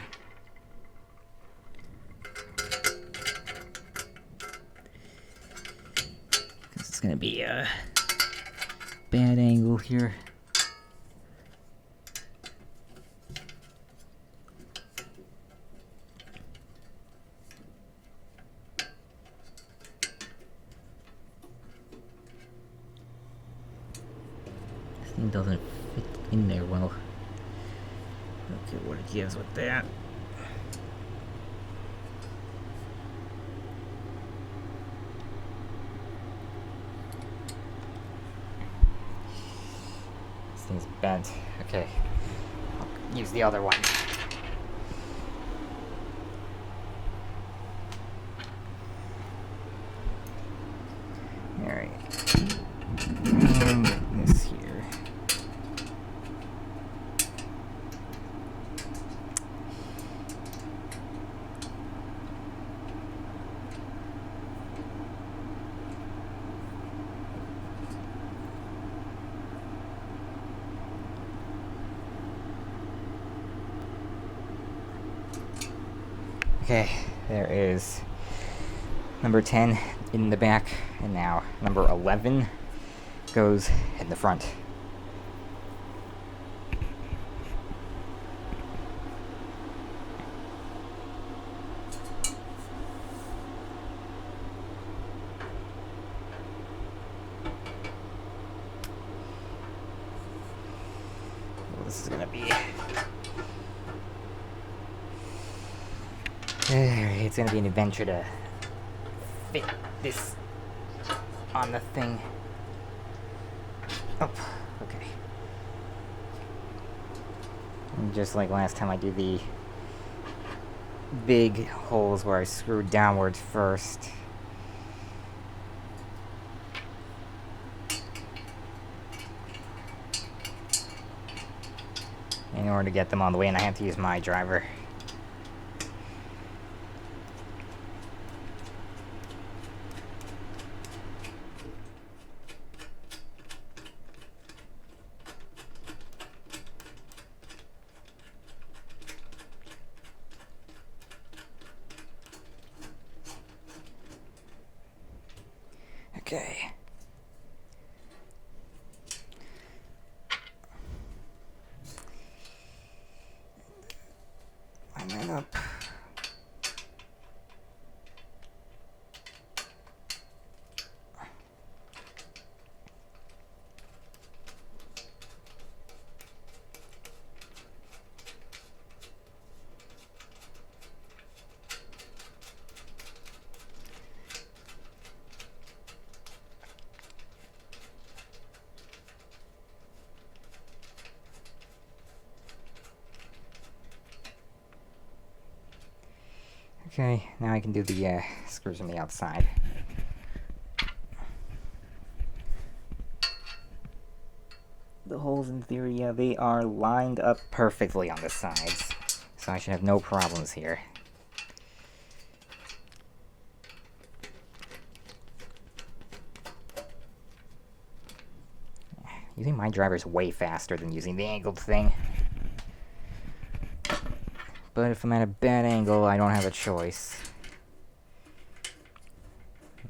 Because it's going to be a bad angle here. Doesn't fit in there well. Okay, what it gives with that. This thing's bent. Okay, I'll use the other one. Alright. And this here. Okay, there is number 10 in the back, and now number 11 goes in the front. Well, this is gonna be... It's gonna be an adventure to fit this on the thing. Oh, okay. And just like last time, I do the big holes where I screw downwards first. In order to get them all the way, and I have to use my driver. Okay. Line that up. Okay, now I can do the screws from the outside. The holes, in theory, they are lined up perfectly on the sides, so I should have no problems here. Using my driver is way faster than using the angled thing. But if I'm at a bad angle, I don't have a choice.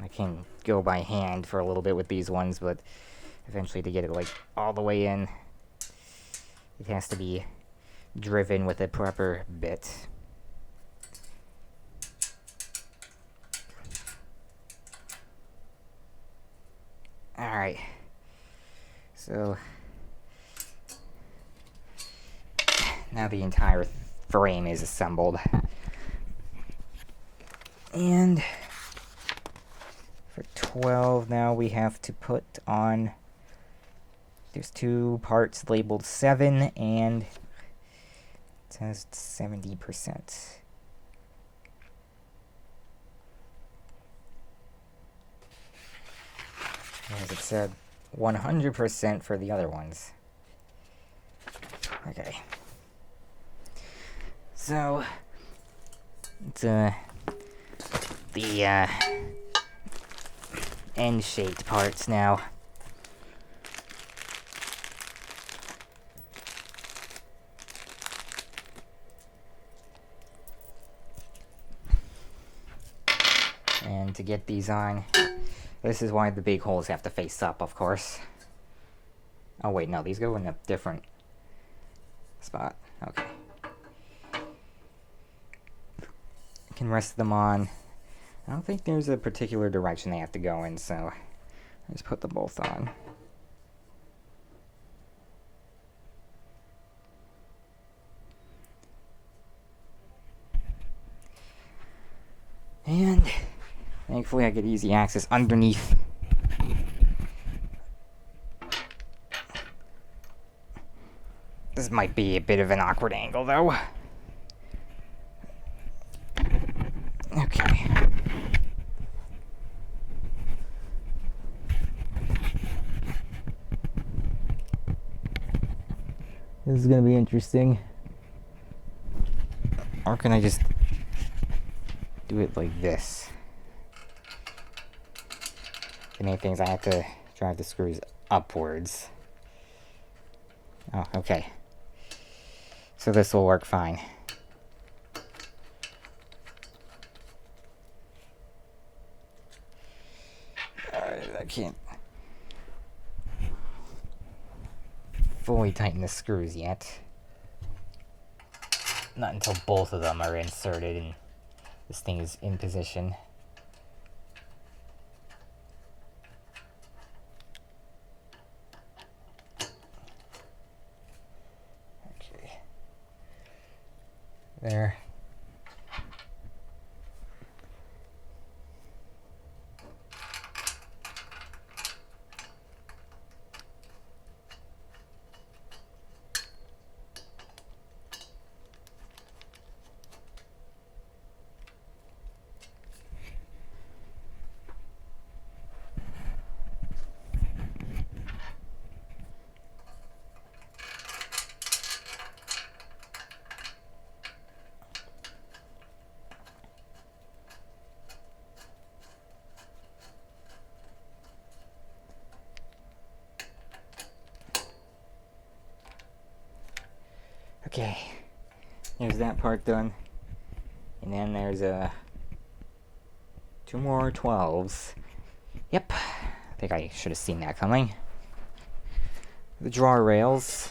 I can go by hand for a little bit with these ones, but eventually to get it like all the way in, it has to be driven with a proper bit. Alright. So now the entire frame is assembled. And for 12 now we have to put on, there's two parts labeled 7 and it says 70%. As it said 100% for the other ones. Okay. So it's the end-shaped parts now. And to get these on, this is why the big holes have to face up, of course. Oh wait, no, these go in a different spot. Okay. I can rest them on. I don't think there's a particular direction they have to go in, so I just put them both on. And thankfully I get easy access underneath. This might be a bit of an awkward angle, though. Okay. This is gonna be interesting. Or can I just do it like this? The main thing is I have to drive the screws upwards. Oh, okay. So this will work fine. I can't fully tighten the screws yet. Not until both of them are inserted and this thing is in position. Okay. There. Okay, there's that part done. And then there's two more 12s. Yep, I think I should have seen that coming. The drawer rails.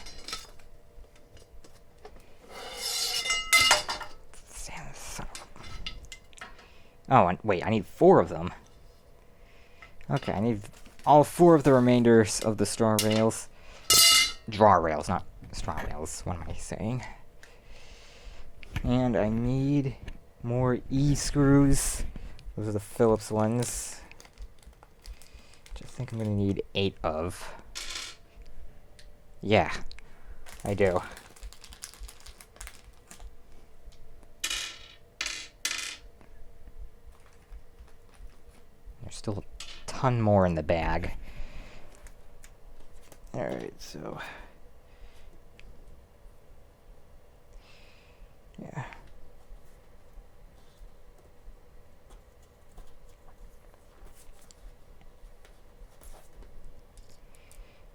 Oh, wait, I need 4 of them. Okay, I need all 4 of the remainders of the straw rails. Drawer rails, not straw rails. What am I saying? And I need more E-screws. Those are the Phillips ones. Which I think I'm going to need 8 of. Yeah, I do. still a ton more in the bag. Alright, so... yeah.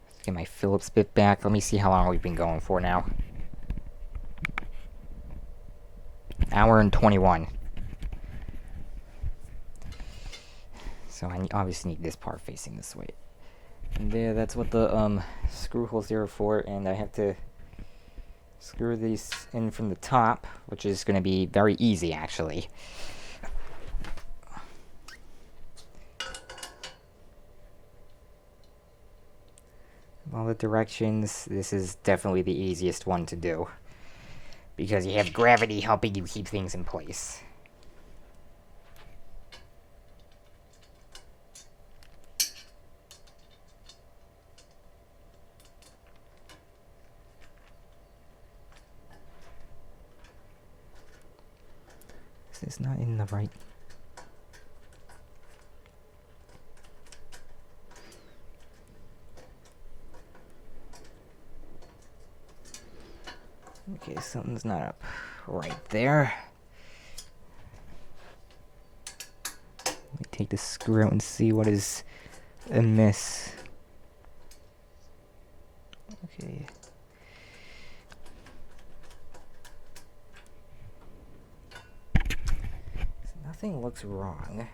Let's get my Phillips bit back. Let me see how long we've been going for now. Hour and 21. So I obviously need this part facing this way. And there, that's what the screw holes there are for, and I have to screw these in from the top, which is going to be very easy, actually. All the directions, this is definitely the easiest one to do, because you have gravity helping you keep things in place. This is not in the right... okay, something's not up right there. Let me take the screw out and see what is amiss. Okay. Nothing looks wrong.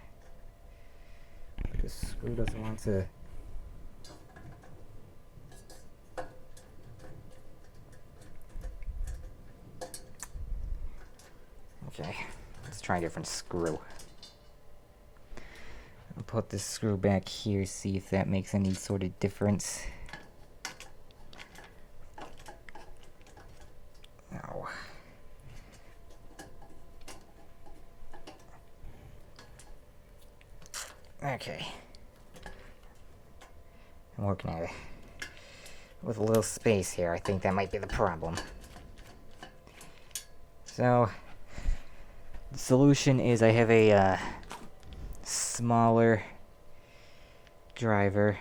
But this screw doesn't want to... okay, let's try a different screw. I'll put this screw back here, see if that makes any sort of difference. No. Okay. I'm working at it. With a little space here, I think that might be the problem. So, the solution is I have a smaller driver.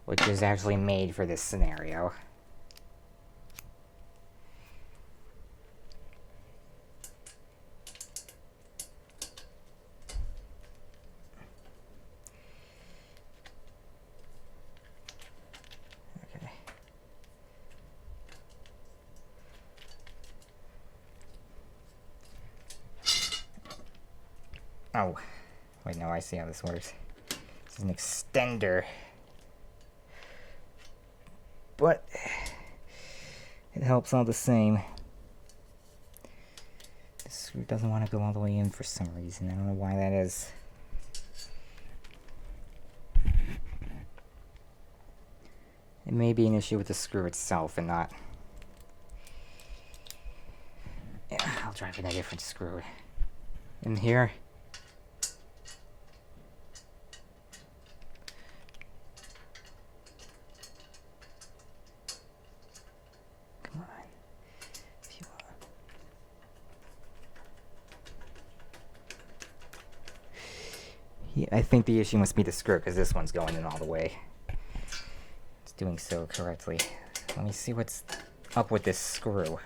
Which is actually made for this scenario. Oh, wait, no, I see how this works. This is an extender. But it helps all the same. This screw doesn't want to go all the way in for some reason. I don't know why that is. It may be an issue with the screw itself and not... yeah, I'll drive in a different screw. In here. Yeah, I think the issue must be the screw, because this one's going in all the way. It's doing so correctly. Let me see what's up with this screw.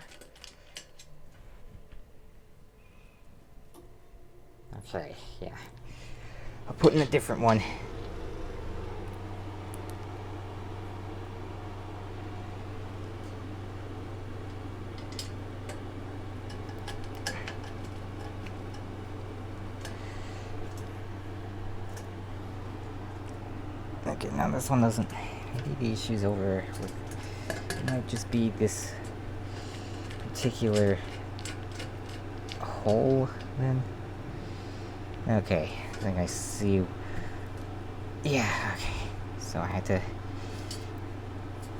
Okay, yeah. I'll put in a different one. Okay, now this one doesn't... maybe the issue's over with... it might just be this particular hole, then? Okay, I think I see... yeah, okay. So I had to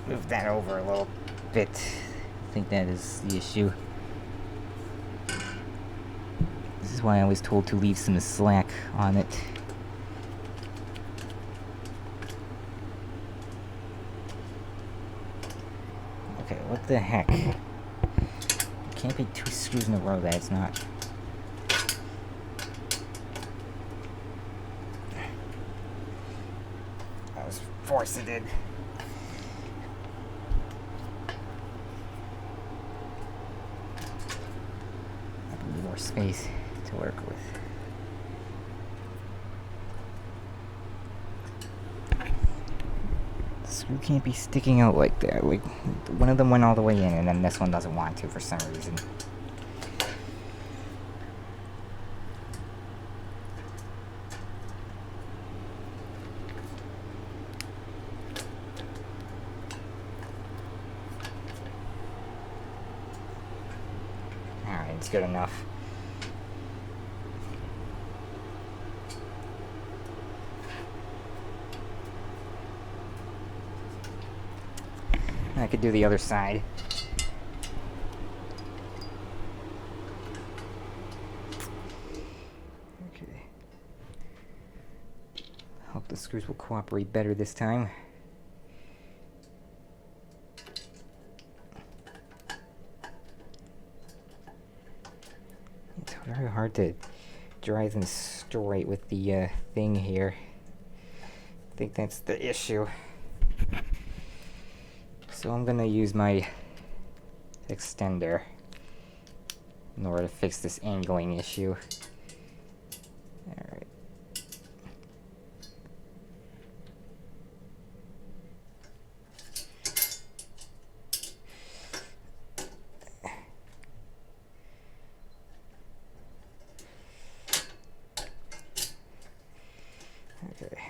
move that over a little bit. I think that is the issue. This is why I was told to leave some slack on it. Okay, what the heck? It can't be two screws in a row that it's not was forced it in. More space to work with. The screw can't be sticking out like that. Like, one of them went all the way in, and then this one doesn't want to for some reason. Alright, it's good enough. I could do the other side. Okay. Hope the screws will cooperate better this time. It's very hard to drive them straight with the thing here. I think that's the issue. So I'm gonna use my extender in order to fix this angling issue. Alright. Okay.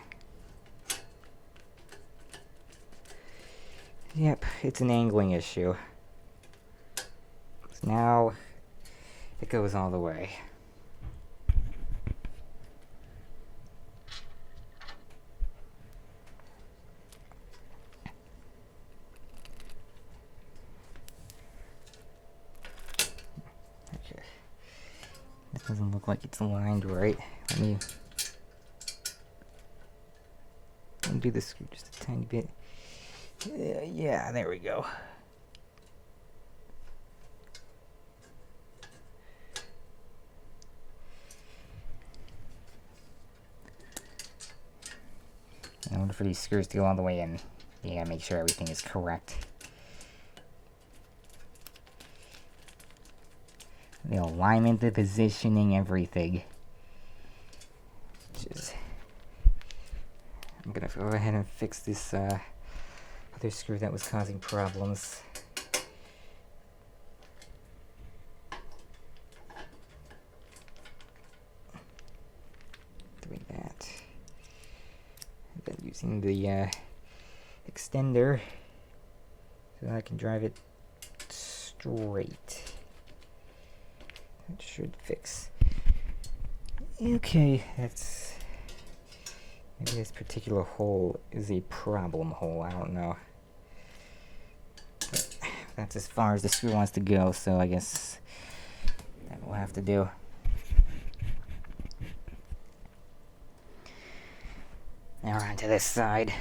Yep, it's an angling issue. So now it goes all the way. Okay. This doesn't look like it's aligned right. Let me undo the screw just a tiny bit. Yeah, there we go. In order for these screws to go all the way in, you gotta make sure everything is correct. The alignment, the positioning, everything. I'm gonna go ahead and fix this other screw that was causing problems. Doing that. And then using the extender so I can drive it straight. That should fix. Okay, that's... maybe this particular hole is a problem hole, I don't know. But that's as far as the screw wants to go, so I guess that will have to do. Now we're on to this side.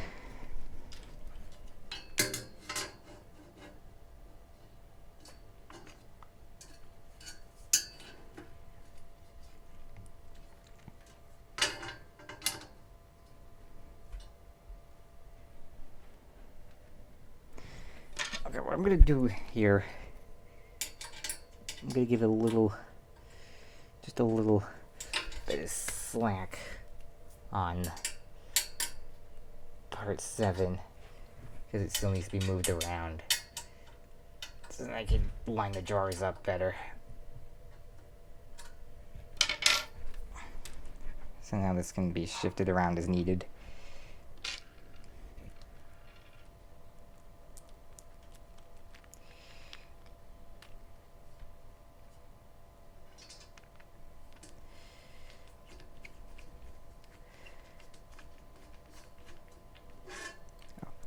Okay, what I'm gonna do here, I'm gonna give it a little, just a little bit of slack on part 7, because it still needs to be moved around, so then I can line the drawers up better. So now this can be shifted around as needed.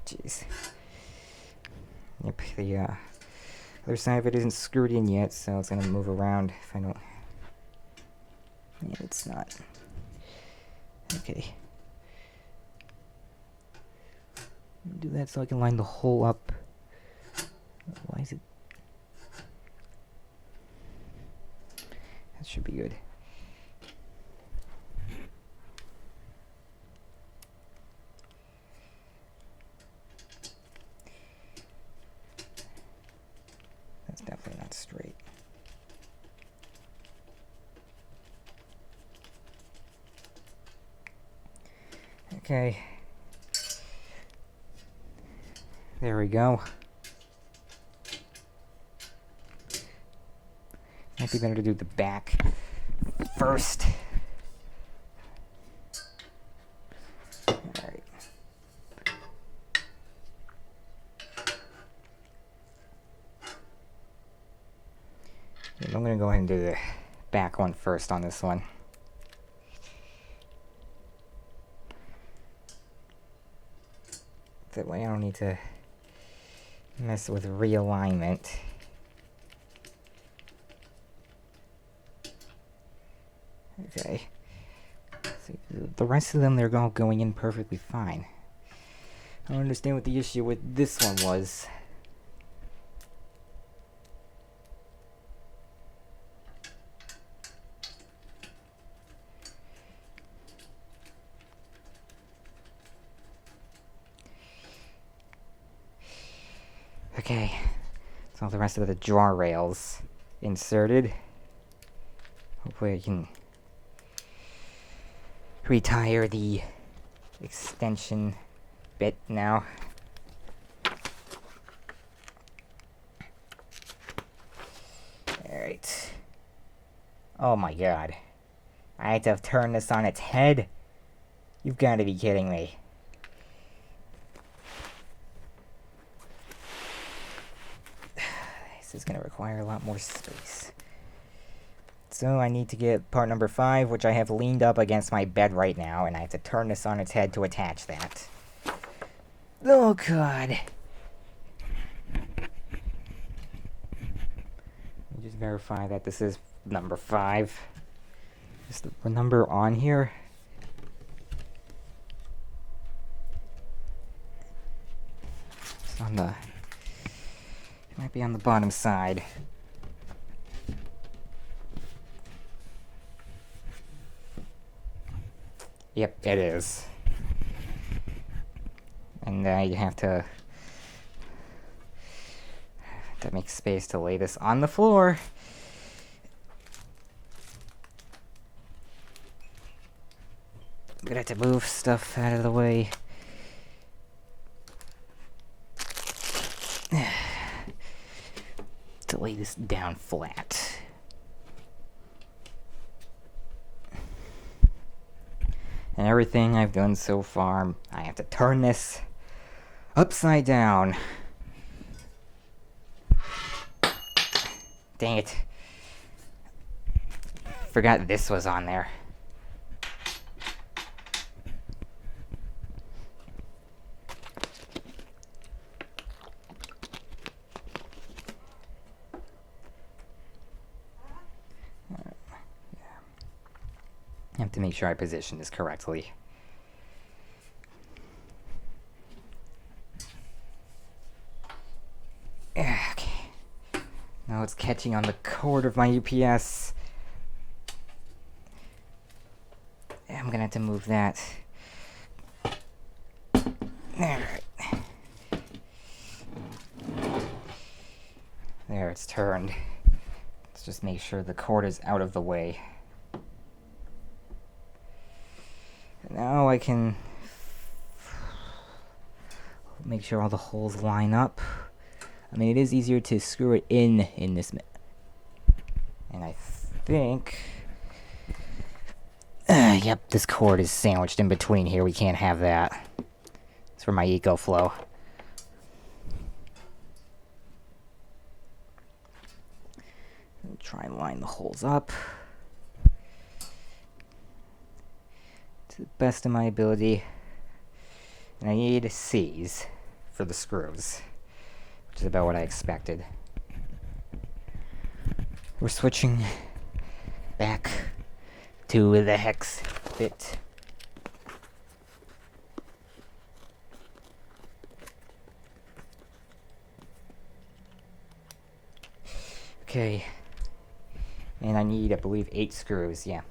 Jeez. Yep, the other side of it isn't screwed in yet, so it's gonna move around if I don't... yeah, it's not. Okay. Do that so I can line the hole up. Why is it... that should be good. straight. Okay. There we go. Might be better to do the back first. Alright. I'm going to go ahead and do the back one first on this one. That way I don't need to mess with realignment. Okay. See, the rest of them, they're all going in perfectly fine. I don't understand what the issue with this one was. Okay, so all the rest of the draw rails inserted. Hopefully I can retire the extension bit now. Alright. Oh my god. I had to turn this on its head? You've got to be kidding me. This is going to require a lot more space. So I need to get part number 5, which I have leaned up against my bed right now, and I have to turn this on its head to attach that. Oh god. Let me just verify that this is number 5. Is the number on here? It's on the... It might be on the bottom side. Yep, it is. And you have to make space to lay this on the floor. I'm gonna have to move stuff out of the way. To lay this down flat. And everything I've done so far, I have to turn this upside down. Dang it. Forgot this was on there. I have to make sure I position this correctly. Okay. Now it's catching on the cord of my UPS. I'm gonna have to move that. Alright. There, it's turned. Let's just make sure the cord is out of the way. Now I can make sure all the holes line up. I mean, it is easier to screw it in this, and I think, yep, this cord is sandwiched in between here. We can't have that. It's for my EcoFlow. I'll try and line the holes up to the best of my ability. And I need C's for the screws, which is about what I expected. We're switching back to the hex bit. Okay. And I need, I believe, 8 screws, yeah.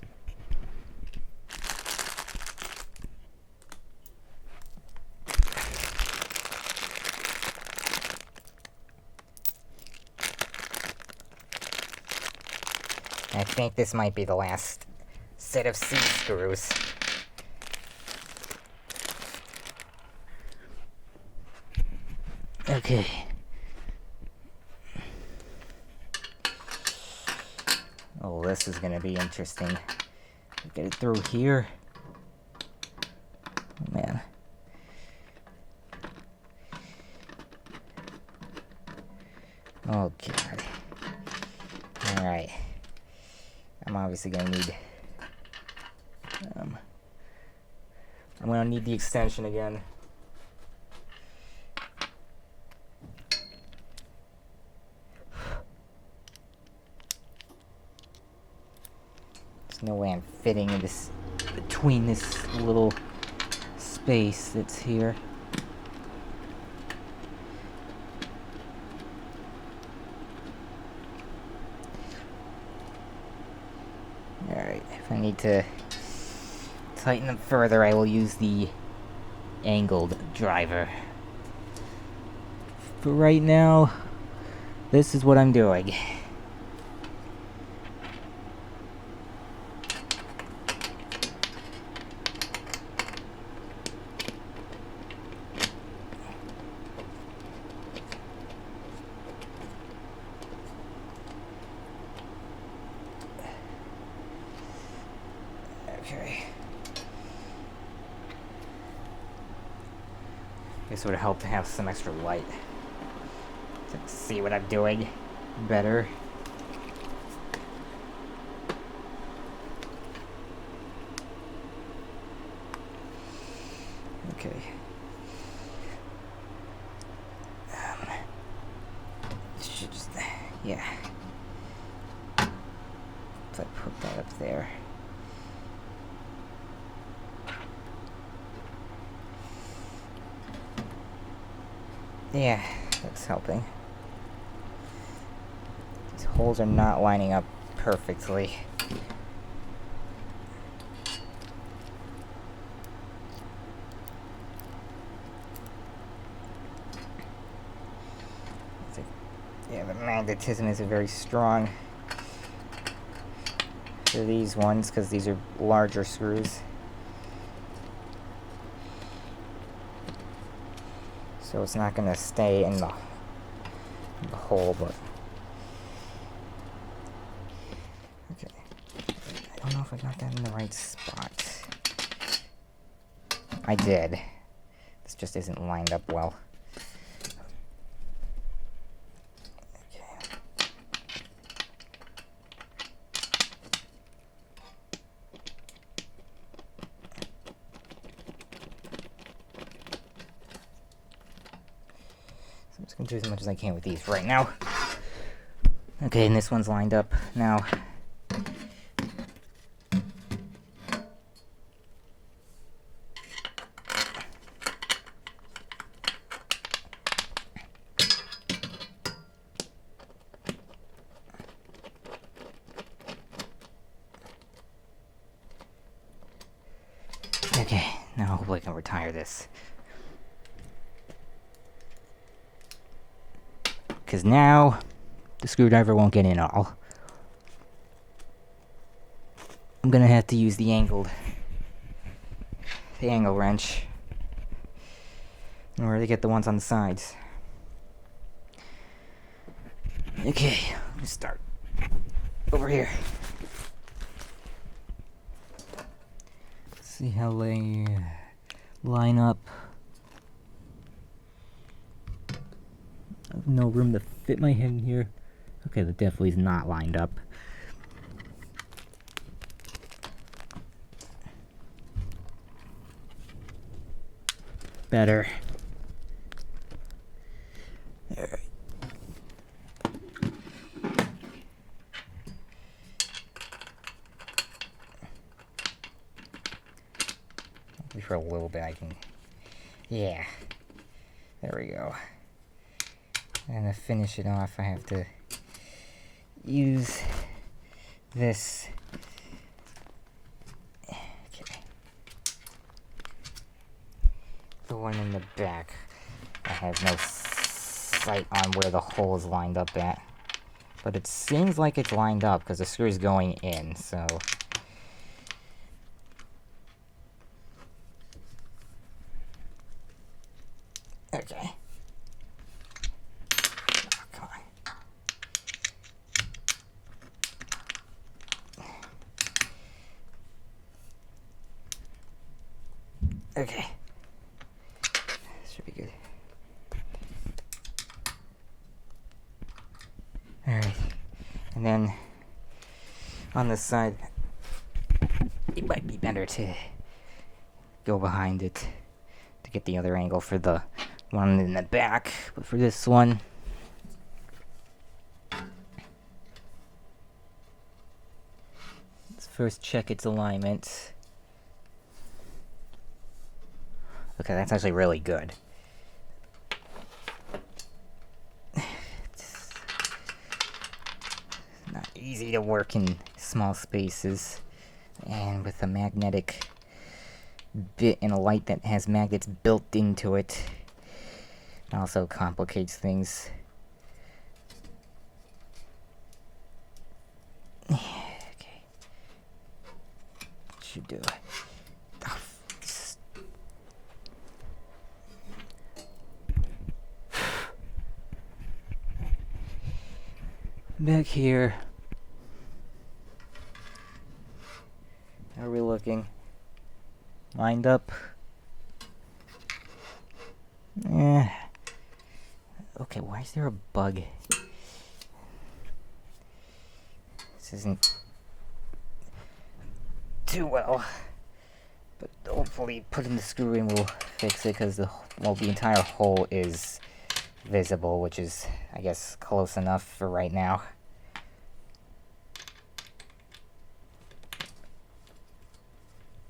think this might be the last set of C screws. Okay. Oh, this is gonna be interesting. Get it through here. Oh, man. Oh, God. Alright. I'm obviously gonna need... I'm gonna need the extension again. There's no way I'm fitting in this between this little space that's here. Alright, if I need to tighten them further, I will use the angled driver. But right now, this is what I'm doing. Okay. This would help to have some extra light to see what I'm doing better. Okay. Should just, yeah. So I put that up there. Yeah, that's helping. These holes are not lining up perfectly. Yeah, the magnetism isn't very strong for these ones because these are larger screws. So it's not going to stay in the hole, but... Okay. I don't know if I got that in the right spot. I did. This just isn't lined up well. I'm just gonna do as much as I can with these right now. Okay, and this one's lined up now. Okay, now hopefully I can retire this. Because now, the screwdriver won't get in all. I'm gonna have to use the angle wrench in order to get the ones on the sides. Okay, let's start over here. See how they line up. I have no room to fit my head in here. Okay, that definitely is not lined up. Better. Alright. Hopefully for a little bit I can... Yeah. There we go. And to finish it off, I have to use this. Okay. The one in the back. I have no sight on where the hole is lined up at. But it seems like it's lined up because the screw is going in, so... Okay. Oh, come on. Okay. Should be good. Alright. And then on this side, it might be better to go behind it to get the other angle for the one in the back. But for this one, let's first check its alignment. Okay, that's actually really good. It's not easy to work in small spaces, and with a magnetic bit and a light that has magnets built into it, it also complicates things. Okay. Should do it. Back here. How are we looking? Lined up? Eh. Okay, why is there a bug? This isn't too well. But hopefully putting the screw in will fix it, because the entire hole is visible, which is, I guess, close enough for right now.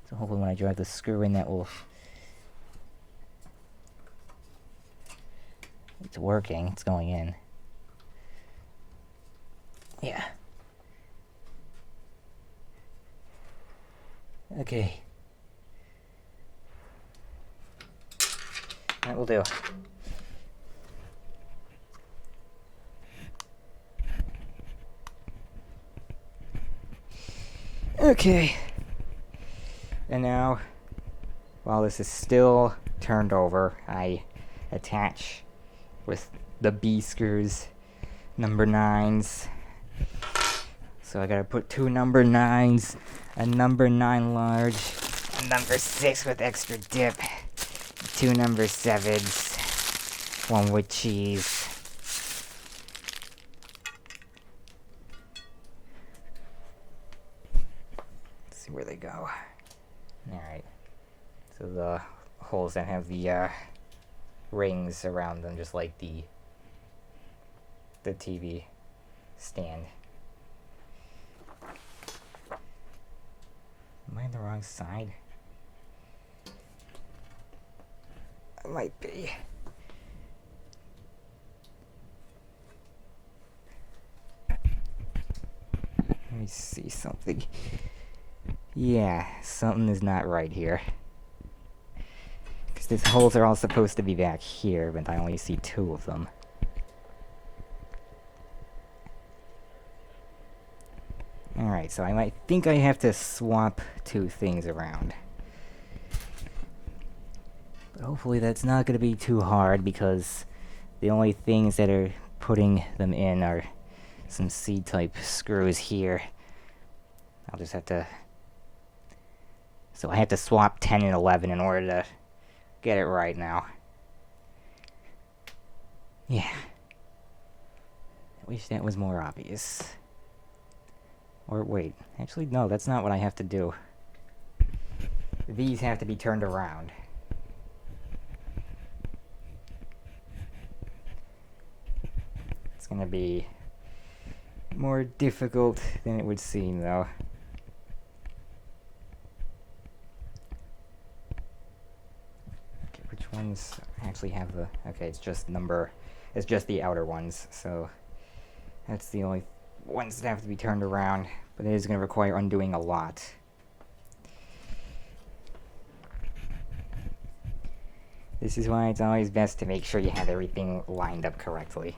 So hopefully when I drive the screw in, that will... It's working, it's going in. Yeah. Okay. That will do. Okay. And now, while this is still turned over, I attach with the B screws, number 9s. So I gotta put 2 number 9s, a number 9 large, a number 6 with extra dip, 2 number 7s, 1 with cheese. Let's see where they go. Alright, so the holes that have the rings around them, just like the TV stand. Am I on the wrong side? I might be. Let me see something. Yeah, something is not right here. Because these holes are all supposed to be back here, but I only see 2 of them. Alright, so I might think I have to swap 2 things around. But hopefully that's not going to be too hard, because the only things that are putting them in are some C-type screws here. I'll just have to... So I have to swap 10 and 11 in order to get it right now. Yeah. I wish that was more obvious. Or wait, actually no, that's not what I have to do. These have to be turned around. It's gonna be more difficult than it would seem, though. Okay, which ones actually have the... Okay, it's just the outer ones, so that's the only ones that have to be turned around, but it is going to require undoing a lot. This is why it's always best to make sure you have everything lined up correctly.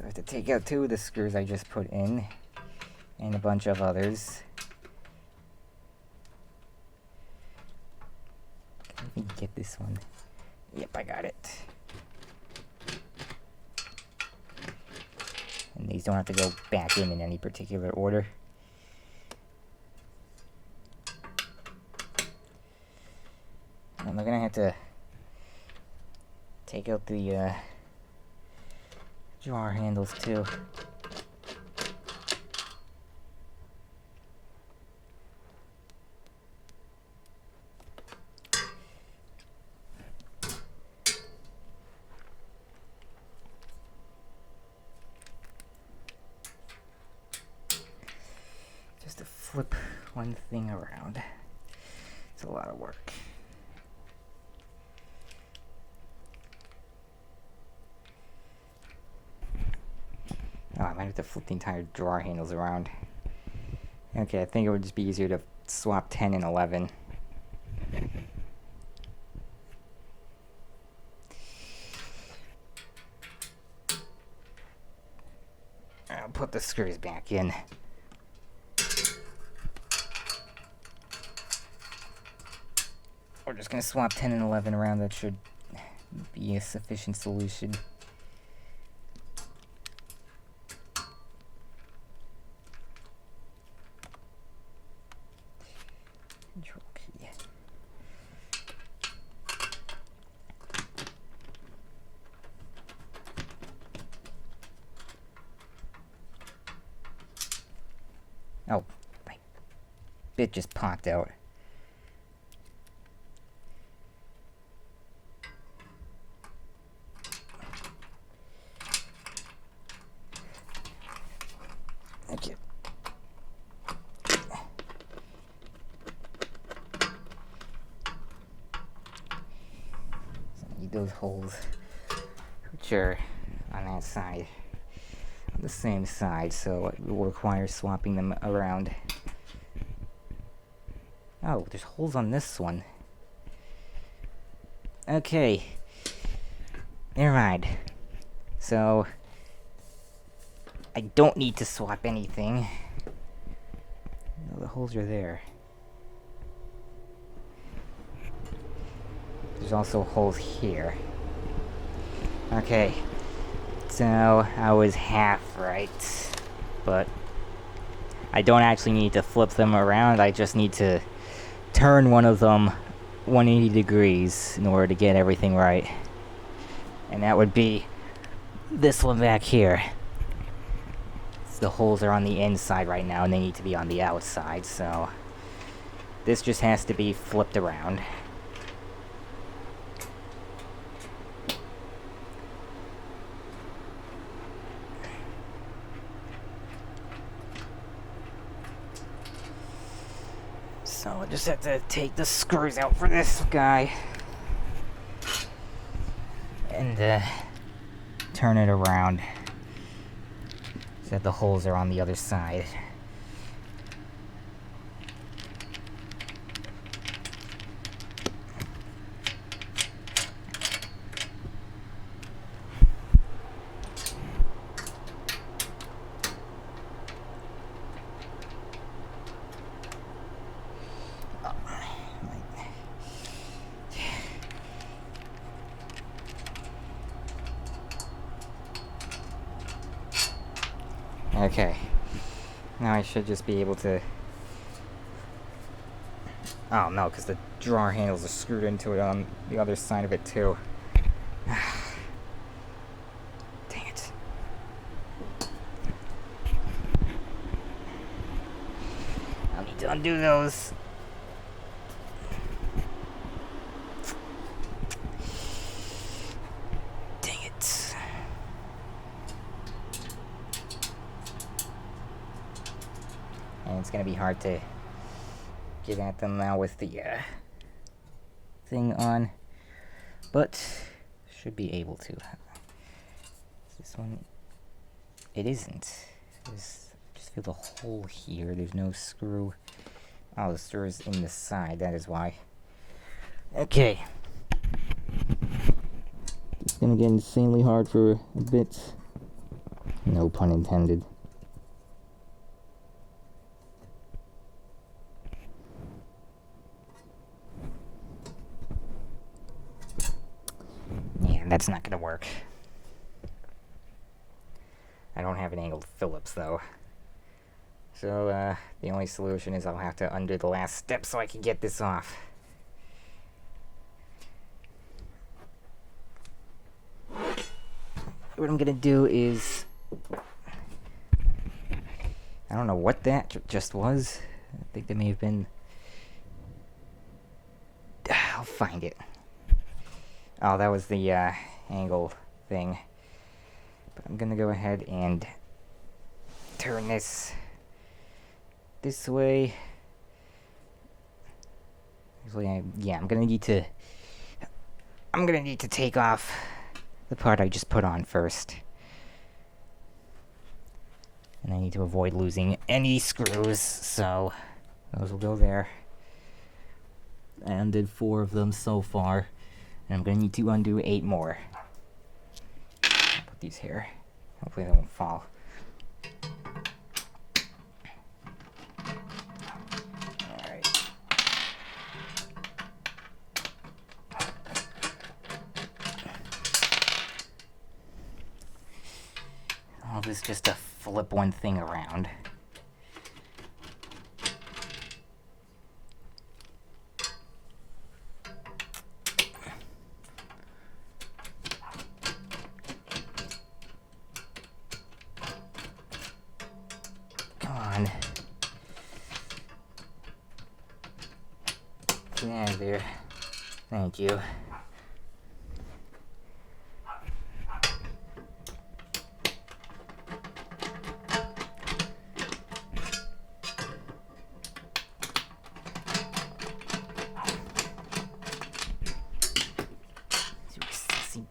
So I have to take out 2 of the screws I just put in, and a bunch of others. Let me get this one. Yep, I got it. And these don't have to go back in any particular order. I'm gonna have to take out the drawer handles too. Just to flip one thing around. It's a lot of work. Oh, I might have to flip the entire drawer handles around. Okay, I think it would just be easier to swap 10 and 11. I'll put the screws back in. We're just gonna swap 10 and 11 around. That should be a sufficient solution. Control key. Oh, my bit just popped out. Thank you. So I need those holes, which are on that side, on the same side, so it will require swapping them around. Oh, there's holes on this one. Okay. Never mind. So I don't need to swap anything. No, the holes are there. There's also holes here. Okay. So I was half right. But I don't actually need to flip them around. I just need to turn one of them 180 degrees in order to get everything right. And that would be this one back here. The holes are on the inside right now and they need to be on the outside, so this just has to be flipped around. So I just have to take the screws out for this guy and turn it around. That the holes are on the other side. Okay, now I should just be able to... Oh no, because the drawer handles are screwed into it on the other side of it too. Dang it. I'll need to undo those. And it's going to be hard to get at them now with the thing on, but should be able to. This one, it isn't. Just feel the hole here. There's no screw. Oh, the screw is in the side. That is why. Okay. It's going to get insanely hard for a bit. No pun intended. Yeah, that's not gonna work. I don't have an angled Phillips though. So the only solution is I'll have to undo the last step so I can get this off. What I'm gonna do is, I don't know what that just was. I think there may have been, I'll find it. Oh, that was the angle thing. But I'm gonna go ahead and turn this way. Actually, I'm gonna need to take off the part I just put on first. And I need to avoid losing any screws, so those will go there. I undid 4 of them so far, and I'm gonna need to undo 8 more. I'll put these here. Hopefully they won't fall. Alright. All this just to flip one thing around. Come on. Get out of there. Thank you.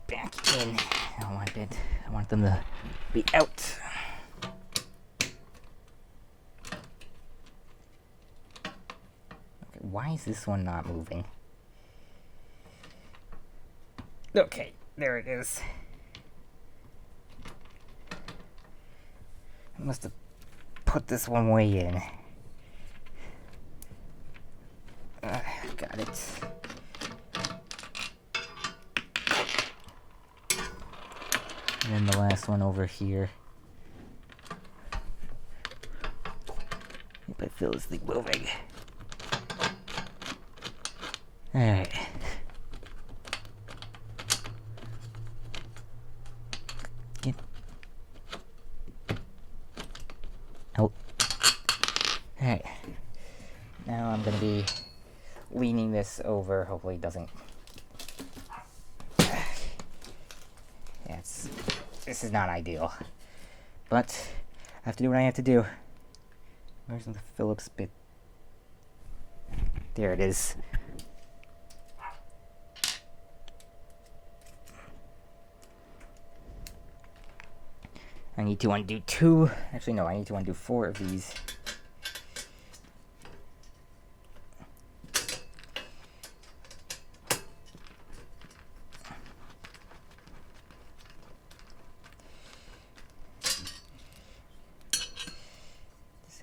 Back in. I want them to be out. Okay, why is this one not moving? Okay, there it is. I must have put this one way in. Got it. And then the last one over here. But I feel this thing moving. Alright. Get out. Alright. Now I'm gonna be leaning this over. Hopefully it doesn't. This is not ideal, but I have to do what I have to do. Where's the Phillips bit? There it is. I need to undo 2. Actually, no, I need to undo 4 of these.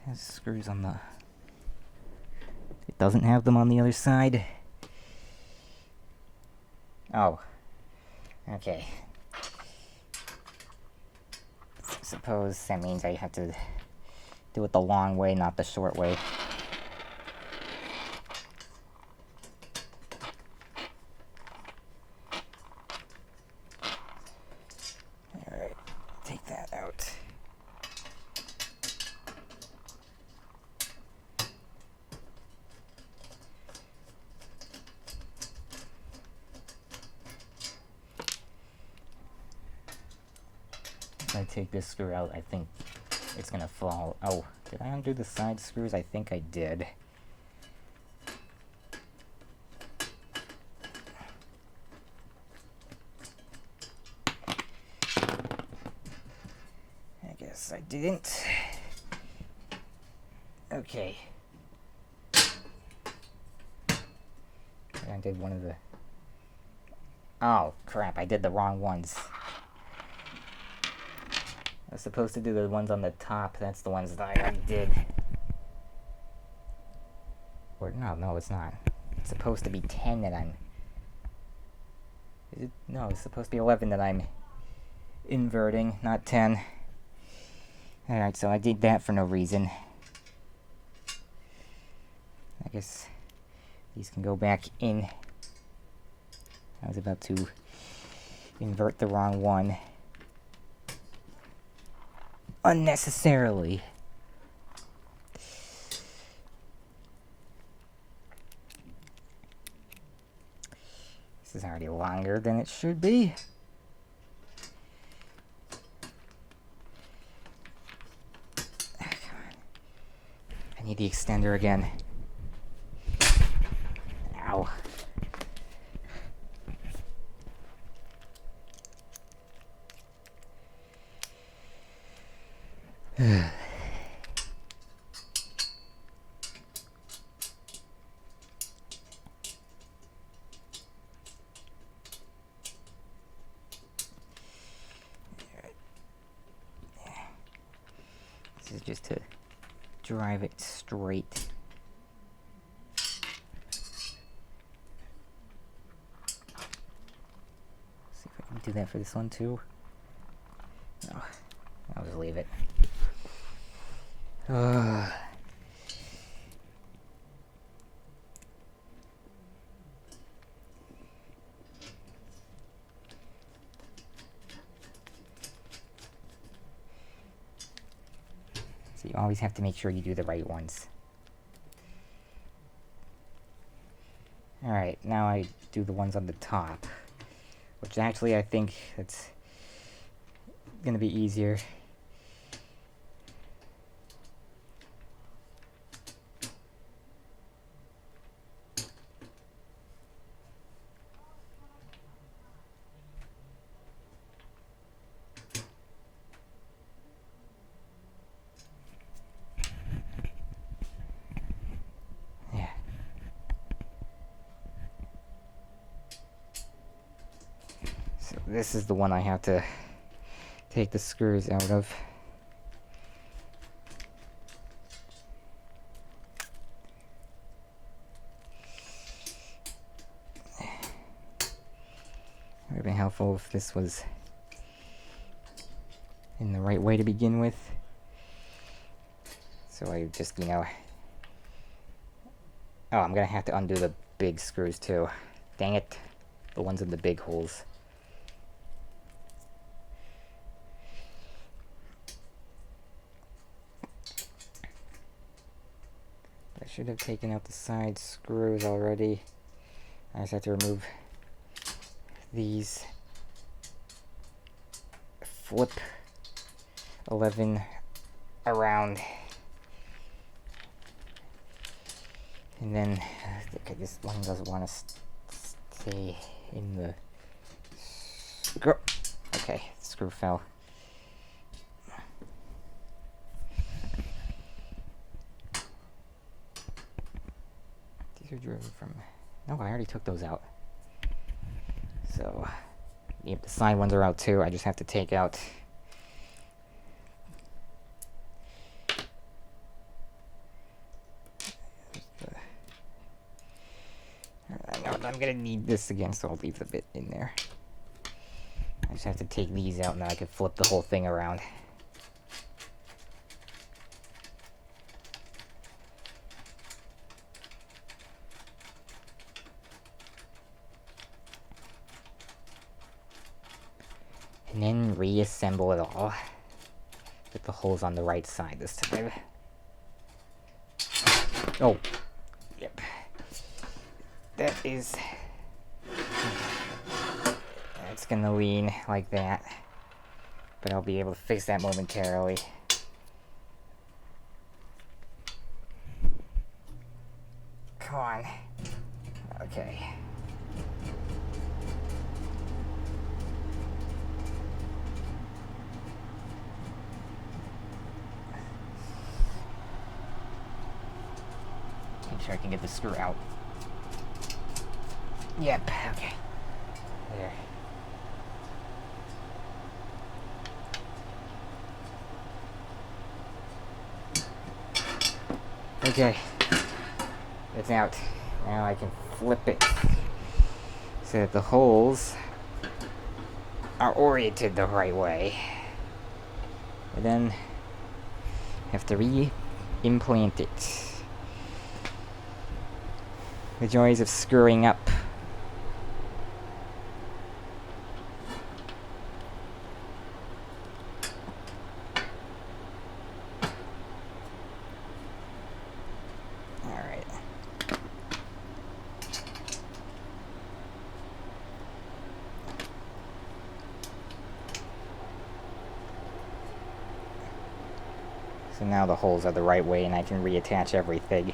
Has screws on the... It doesn't have them on the other side. Oh. Okay. Suppose that means I have to do it the long way, not the short way. Alright, take that out. If I take this screw out, I think it's gonna fall. Oh, did I undo the side screws? I think I did. I guess I didn't. Okay. I did one of the... Oh, crap, I did the wrong ones. I was supposed to do the ones on the top. That's the ones that I already did. Or no, it's not. It's supposed to be 10 that I'm... No, it's supposed to be 11 that I'm inverting, not 10. Alright, so I did that for no reason. I guess these can go back in. I was about to invert the wrong one. Unnecessarily. This is already longer than it should be. Come on. I need the extender again. Ow. This is just to drive it straight. See if I can do that for this one too. No, I'll just leave it. So you always have to make sure you do the right ones. Alright, now I do the ones on the top. Which actually I think it's gonna be easier. This is the one I have to take the screws out of. It would have been helpful if this was in the right way to begin with. So I just, you know... Oh, I'm gonna have to undo the big screws too. Dang it. The ones in the big holes. I should have taken out the side screws already. I just have to remove these. Flip 11 around. And then, okay, this one doesn't want to stay in the screw. Okay, the screw fell. These are driven from... No, I already took those out. So, yep, the side ones are out too. I just have to take out... I'm gonna need this again, so I'll leave the bit in there. I just have to take these out and then I can flip the whole thing around. And then reassemble it all with the holes on the right side this time. Oh, yep. That is... It's gonna lean like that. But I'll be able to fix that momentarily. Come on. Okay. Make sure I can get the screw out. Yep, okay. There. Okay, it's out. Now I can flip it so that the holes are oriented the right way. And then have to re-implant it. The joys of screwing up. Alright. So now the holes are the right way and I can reattach everything.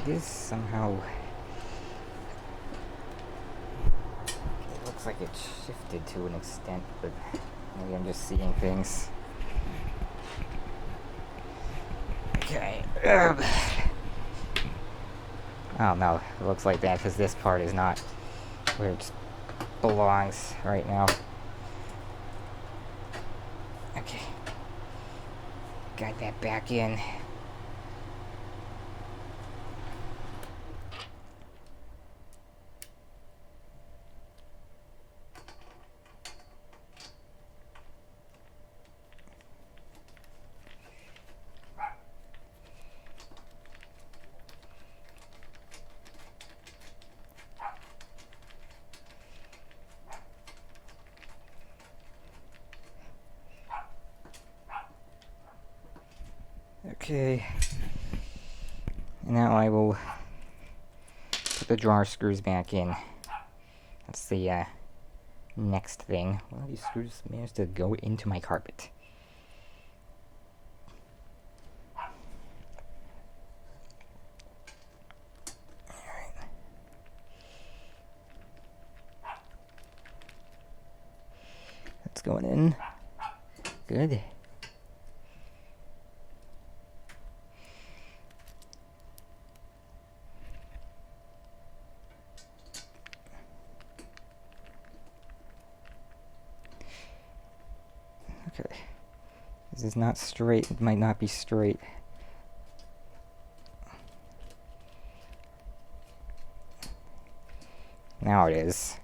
This somehow, it looks like it shifted to an extent, but maybe I'm just seeing things. Okay. Oh no, it looks like that because this part is not where it belongs right now. Okay. Got that back in. Okay. Now I will put the drawer screws back in. That's the next thing. Well, these screws managed to go into my carpet. Alright. That's going in. Good. Okay. This is not straight. It might not be straight. Now it is.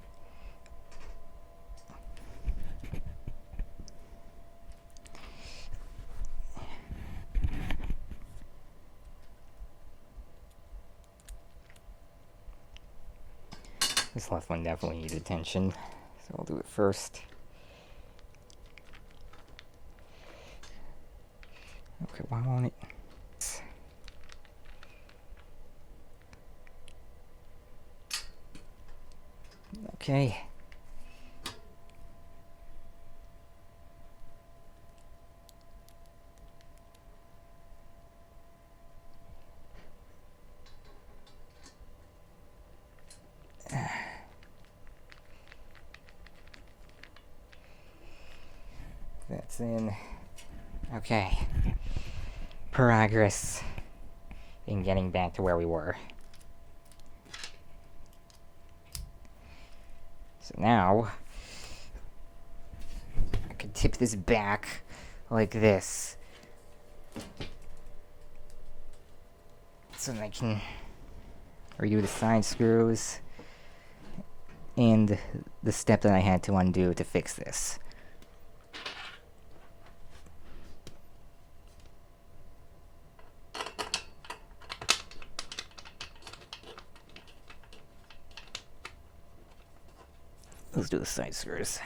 This left one definitely needs attention, so I'll do it first. Okay, why won't it? Okay. That's in. Okay. Progress in getting back to where we were. So now I can tip this back like this. So that I can redo the side screws and the step that I had to undo to fix this. Let's do the side screws.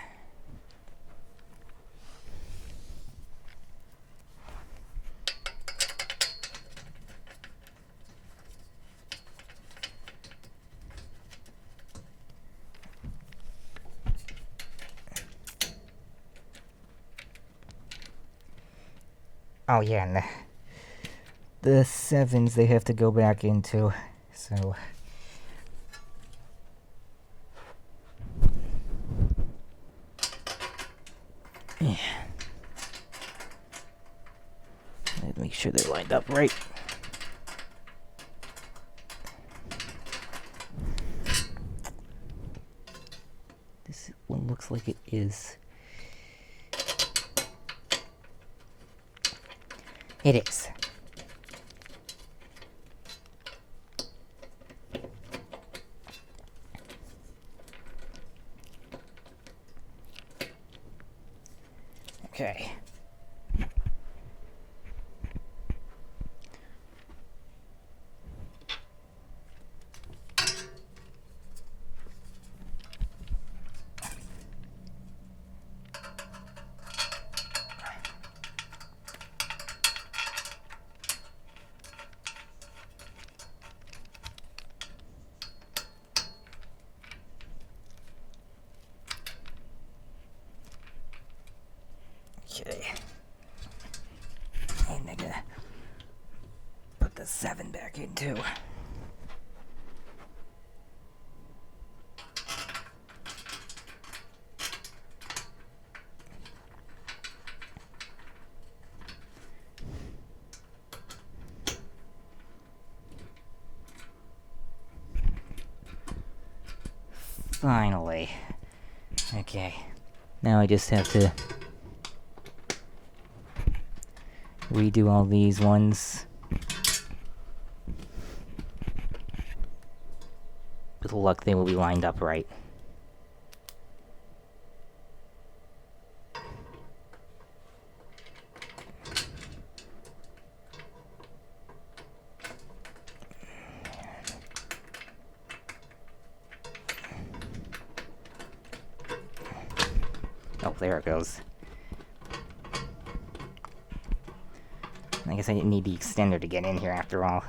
Oh yeah, and the sevens they have to go back into, so... Yeah. Let's make sure they're lined up right. is. It is. Okay. Okay. And I'm gonna put the 7 back in too. Finally. Okay. Now I just have to redo all these ones. With luck, they will be lined up right. Oh, there it goes. I guess I didn't need the extender to get in here after all.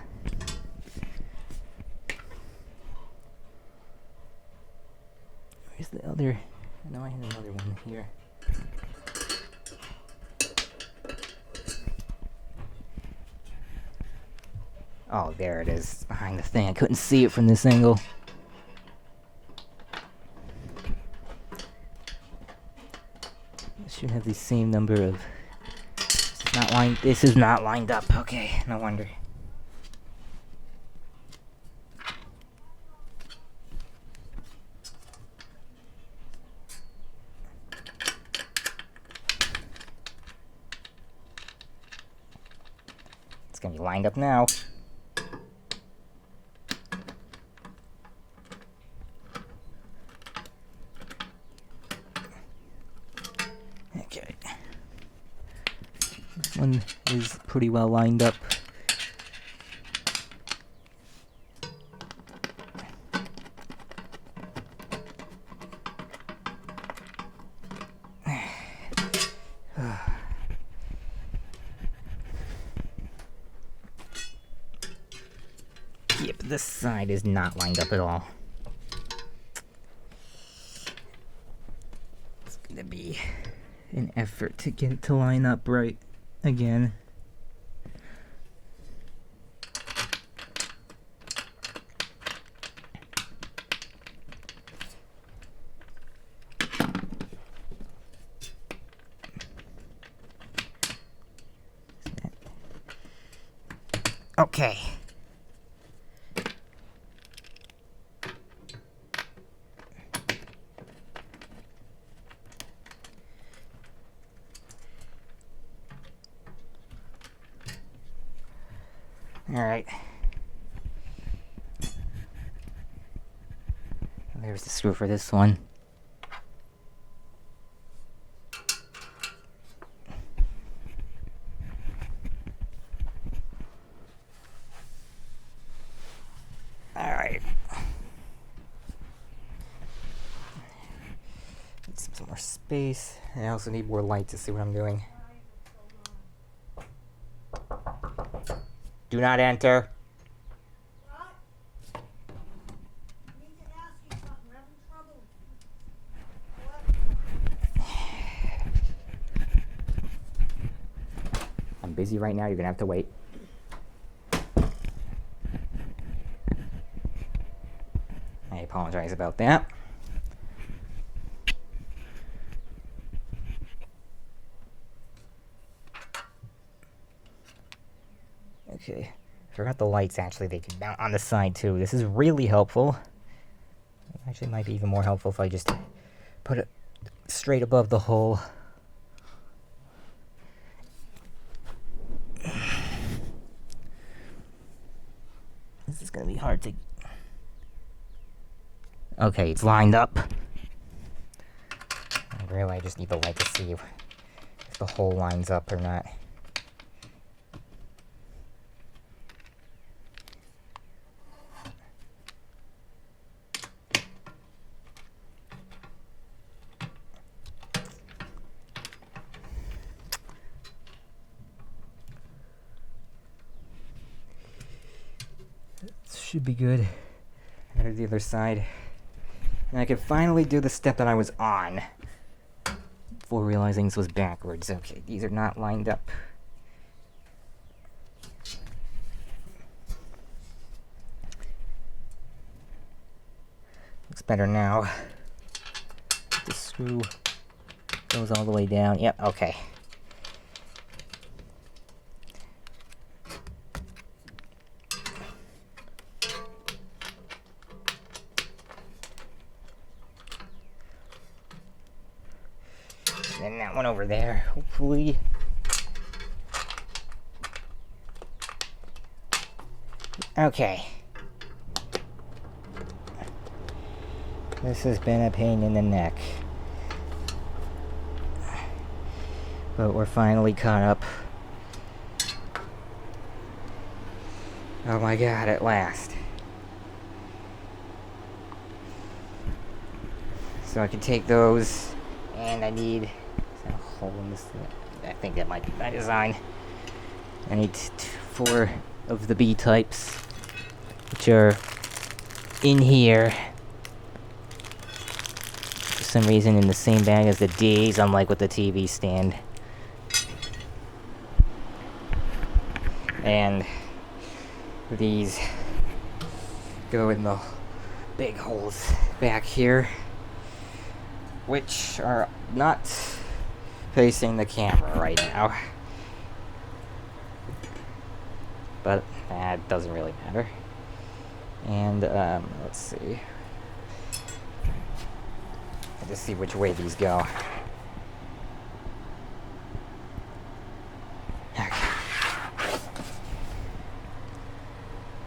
Where's the other? I know I had another one here. Oh, there it is, behind the thing. I couldn't see it from this angle. Should have the same number of. This is not lined up. Okay, no wonder. It's gonna be lined up now. Okay. This one is pretty well lined up. Yep, this side is not lined up at all. It's gonna be an effort to get it to line up right again. Okay. Alright. There's the screw for this one. Alright. Need some more space. And I also need more light to see what I'm doing. Do not enter. What? I need to ask you something. We're having trouble. What? I'm busy right now. You're gonna have to wait. I apologize about that. Okay, I forgot the lights actually, they can mount on the side too. This is really helpful. Actually, it might be even more helpful if I just put it straight above the hole. This is gonna be hard to... Okay, it's lined up. Really, I just need the light to see if the hole lines up or not. Should be good. I gotta do the other side. And I can finally do the step that I was on before realizing this was backwards. Okay, these are not lined up. Looks better now. The screw goes all the way down. Yep, okay. And that one over there, hopefully. Okay. This has been a pain in the neck. But we're finally caught up. Oh my god, at last. So I can take those, and I need... Is that a hole in this thing? I think that might be by design. I need 4 of the B types, which are in here. For some reason in the same bag as the D's, unlike with the TV stand. And these go in the big holes back here, which are not facing the camera right now. But that doesn't really matter. And let's see. I'll just see which way these go. Okay.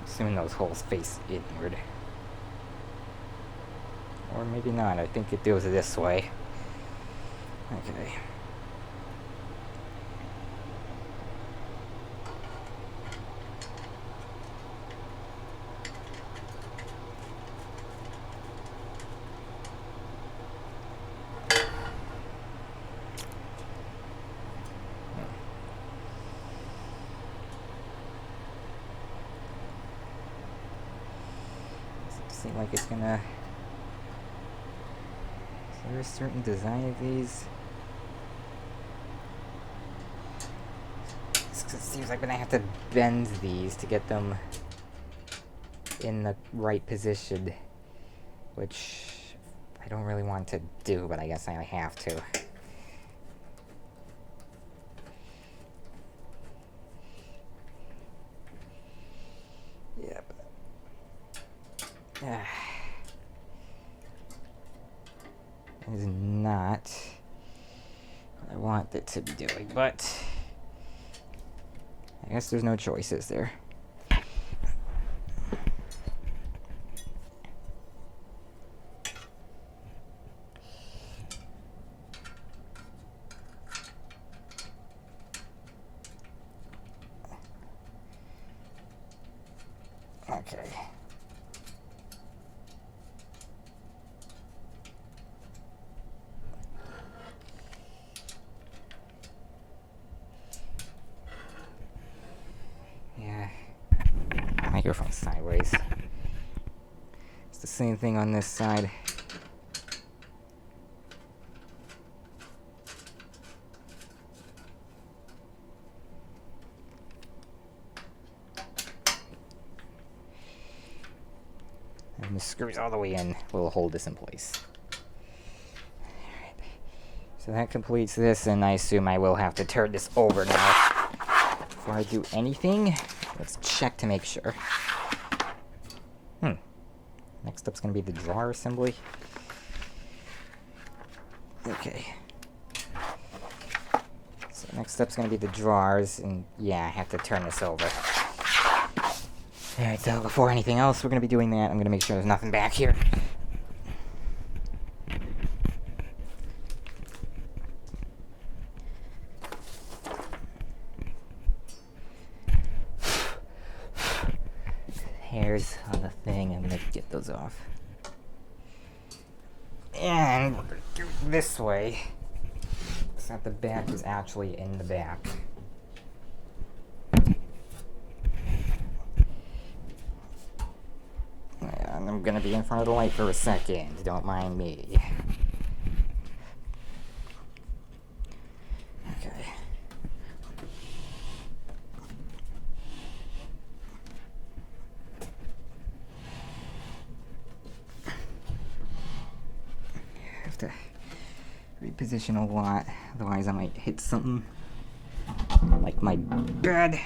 Assuming those holes face inward. Or maybe not. I think it goes this way. Okay. Seem like it's gonna... Is there a certain design of these? It seems like I'm gonna have to bend these to get them in the right position, which I don't really want to do, but I guess I have to. Yep. Is not what I want it to be doing, but I guess there's no choices there. Okay. Yeah. Microphone sideways. It's the same thing on this side. And the screws all the way in will hold this in place. Alright. So that completes this, and I assume I will have to turn this over now. Before I do anything, let's check to make sure. Next up's gonna be the drawer assembly. Okay. So next step's gonna be the drawers, and yeah, I have to turn this over. Alright, so before anything else, we're gonna be doing that. I'm gonna make sure there's nothing back here. Hairs on the thing, I'm gonna get those off. And we're gonna do it this way, so that the back is actually in the back. And I'm gonna be in front of the light for a second, don't mind me. Okay. Have to reposition a lot, otherwise I might hit something like my bed.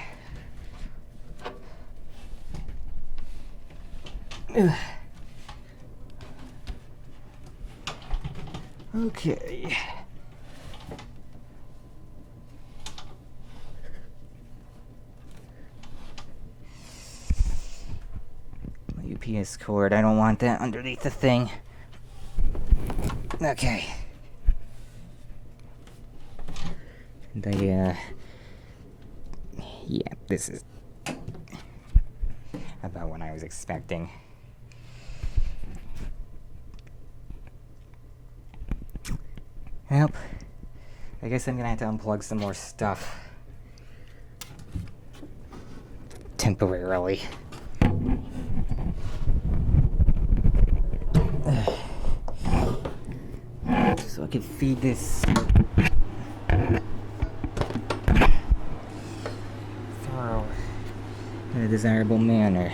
Ugh. Okay. My UPS cord, I don't want that underneath the thing. Okay. And yeah, this is about what I was expecting. Yep. I guess I'm gonna have to unplug some more stuff. Temporarily. So I can feed this through in a desirable manner.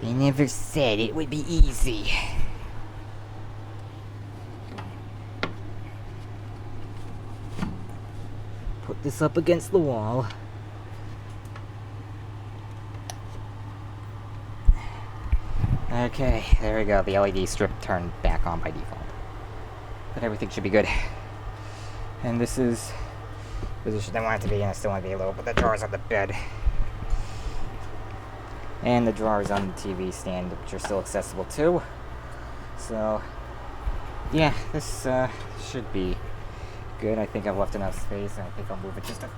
They never said it would be easy. Put this up against the wall. Okay, there we go. The LED strip turned back on by default. But everything should be good. And this is the position I want it to be in. I still want to be a little, but the drawers on the bed. And the drawers on the TV stand, which are still accessible too. So, yeah, this should be good. I think I've left enough space, and I think I'll move it just a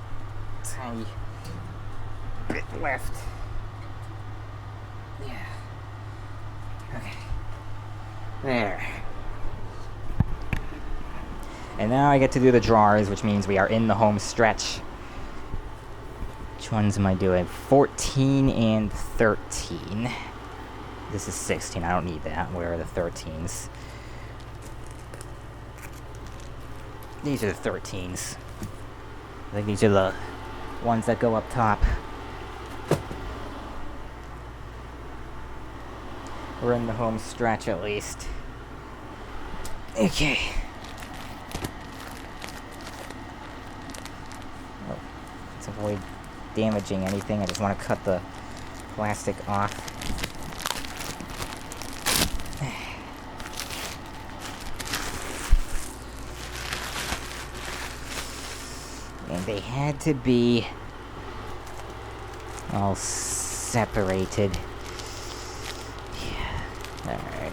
tiny bit left. Yeah. Okay. There. And now I get to do the drawers, which means we are in the home stretch. Which ones am I doing? 14 and 13. This is 16. I don't need that. Where are the 13s? These are the 13s. I think these are the ones that go up top. We're in the home stretch at least. Okay. Oh, let's avoid damaging anything. I just want to cut the plastic off. And they had to be all separated. Yeah. Alright.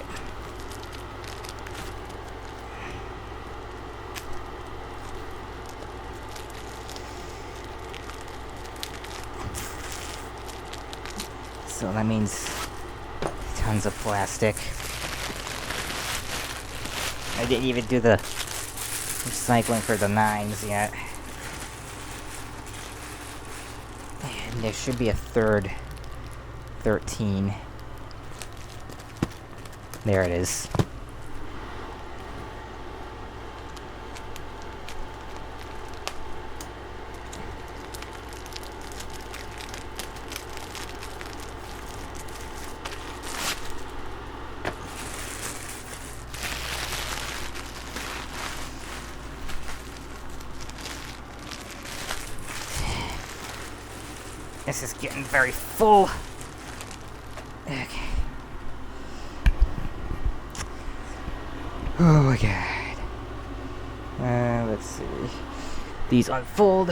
So that means tons of plastic. I didn't even do the recycling for the 9s yet. And there should be a third 13. There it is. This is getting very full. Okay. Oh my god. Let's see. These unfold.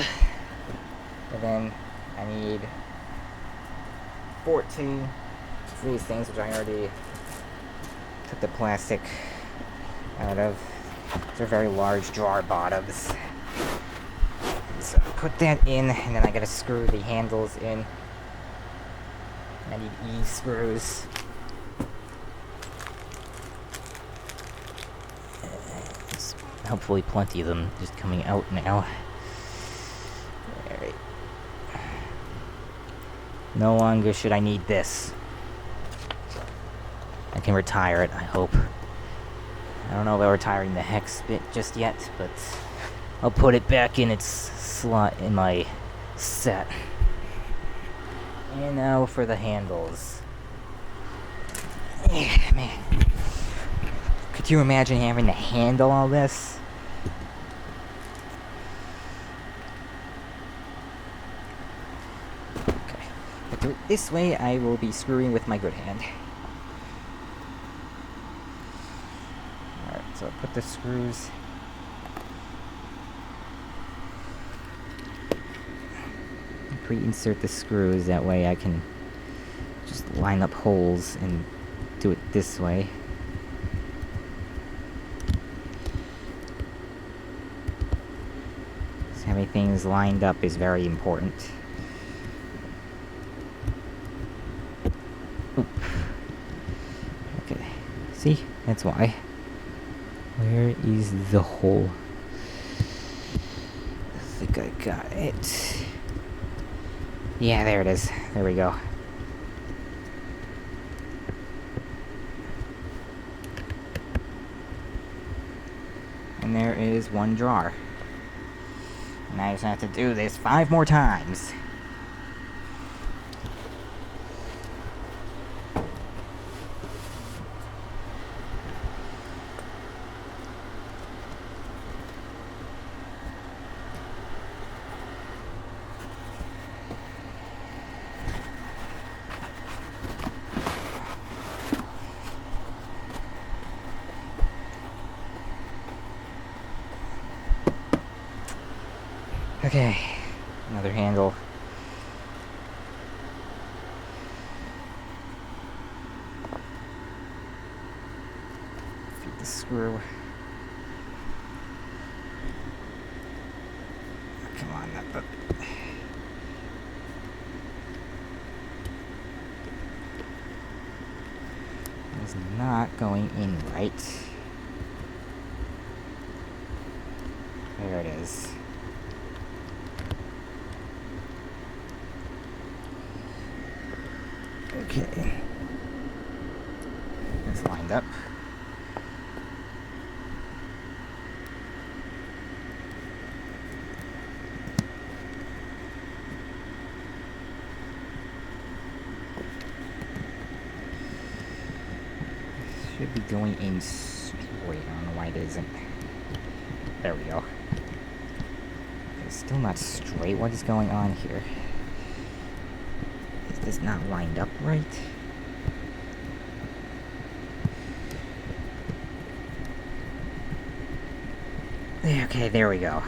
And then I need 14 of these things, which I already took the plastic out of. These are very large drawer bottoms. So put that in, and then I gotta screw the handles in. I need E-screws. There's hopefully plenty of them just coming out now. Alright. No longer should I need this. I can retire it, I hope. I don't know about retiring the hex bit just yet, but I'll put it back in its slot in my set. And now for the handles. Man. Could you imagine having to handle all this? Okay. But do it this way, I will be screwing with my good hand. Alright, so I'll put the screws. Pre-insert the screws, that way I can just line up holes and do it this way. So having things lined up is very important. Oop. Okay, see? That's why. Where is the hole? I think I got it. Yeah, there it is. There we go. And there is one drawer. And I just have to do this 5 more times. Okay, another handle. Feed the screw. Come on, that. It's not going in right. There it is. Okay. It's lined up. Should be going in straight. I don't know why it isn't. There we go. It's still not straight. What is going on here? Is this not lined up right? Okay, there we go.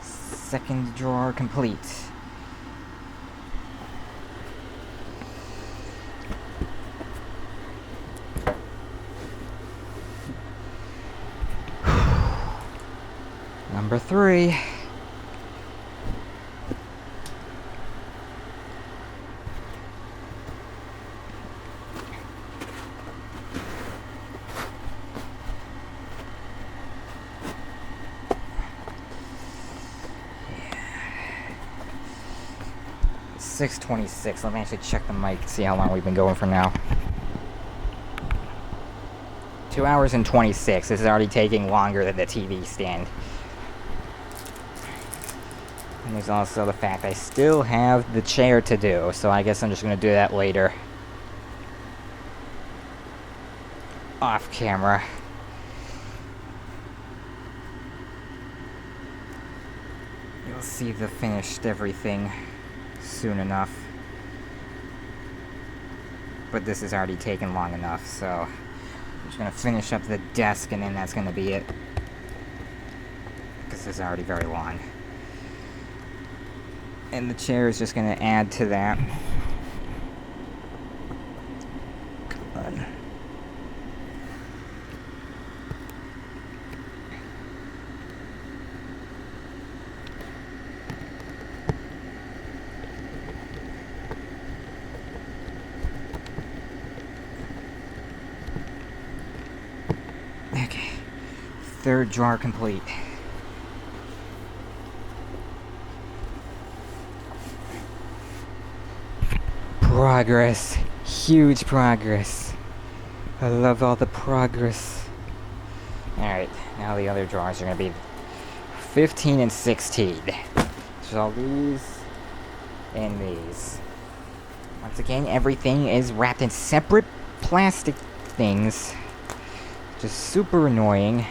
Second drawer complete. Number 3. Yeah. 6:26. Let me actually check the mic, see how long we've been going for now. 2 hours and 26. This is already taking longer than the TV stand. And there's also the fact I still have the chair to do, so I guess I'm just going to do that later. Off camera. You'll see the finished everything soon enough. But this has already taken long enough, so I'm just gonna finish up the desk and then that's gonna be it. Because this is already very long. And the chair is just gonna add to that. Come on. Okay. Third drawer complete. Progress. Huge progress. I love all the progress. Alright, now the other drawers are going to be 15 and 16. So all these and these. Once again, everything is wrapped in separate plastic things. Just super annoying.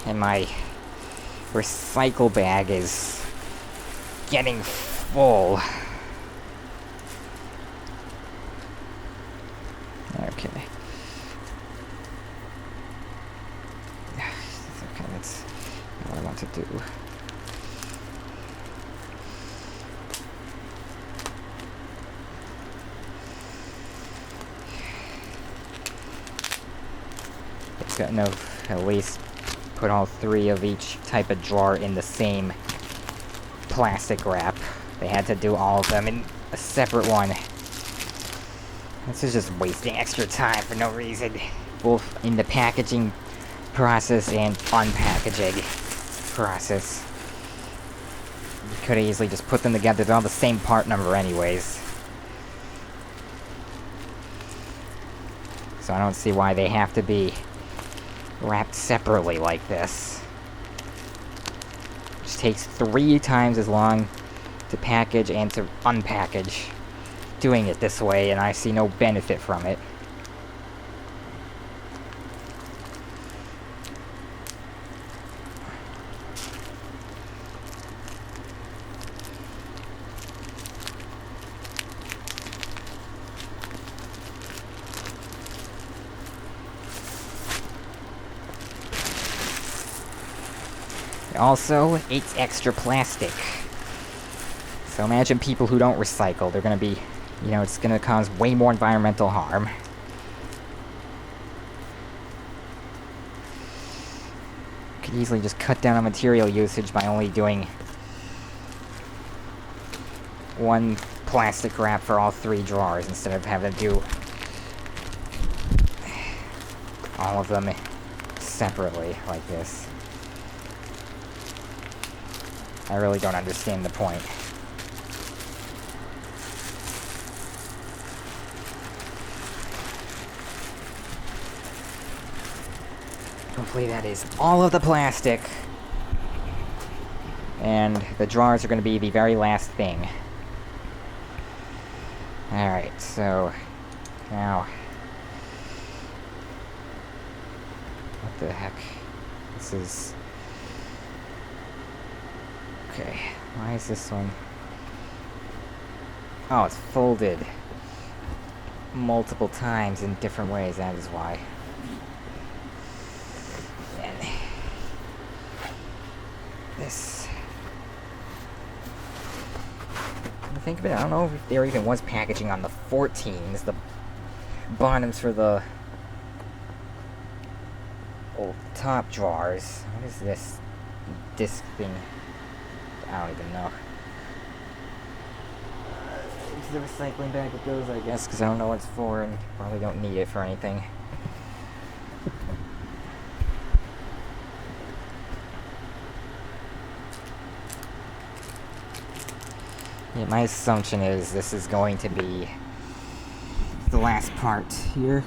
And my recycle bag is getting full. Okay. Okay, that's what I want to do. It's got enough, at least put all three of each type of drawer in the same plastic wrap. They had to do all of them in a separate one. This is just wasting extra time for no reason. Both in the packaging process and unpackaging process. You could easily just put them together. They're all the same part number anyways. So I don't see why they have to be wrapped separately like this. It just takes 3 times as long to package and to unpackage doing it this way, and I see no benefit from it. Also, it's extra plastic. So imagine people who don't recycle. They're gonna be, you know, it's gonna cause way more environmental harm. Could easily just cut down on material usage by only doing one plastic wrap for all 3 drawers instead of having to do all of them separately like this. I really don't understand the point. Hopefully that is all of the plastic. And the drawers are going to be the very last thing. Alright, so now what the heck? This is okay. Why is this one? Oh, it's folded multiple times in different ways, that is why. And this, think of it, I don't know if there even was packaging on the 14s, the bottoms for the old top drawers. What is this disc thing? I don't even know. Into the recycling bag it goes, I guess, because I don't know what it's for and probably don't need it for anything. Yeah, my assumption is this is going to be the last part here.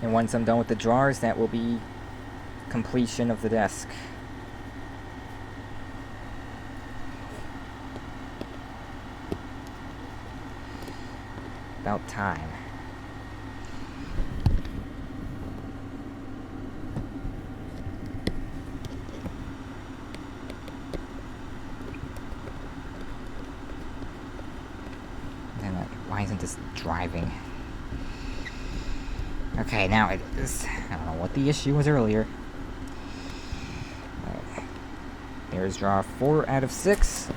And once I'm done with the drawers, that will be completion of the desk. About time. Damn it, why isn't this driving? Okay, now it is. I don't know what the issue was earlier. Here's drawer 4 out of 6.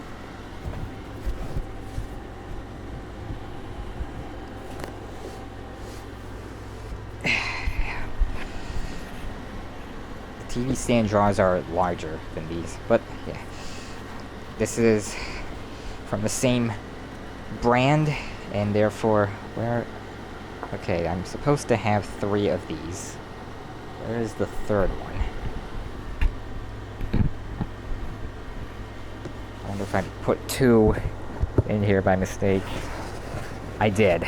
The TV stand drawers are larger than these, but yeah. This is from the same brand, and therefore, where... Okay, I'm supposed to have 3 of these. Where is the third one? I wonder if I put 2 in here by mistake. I did.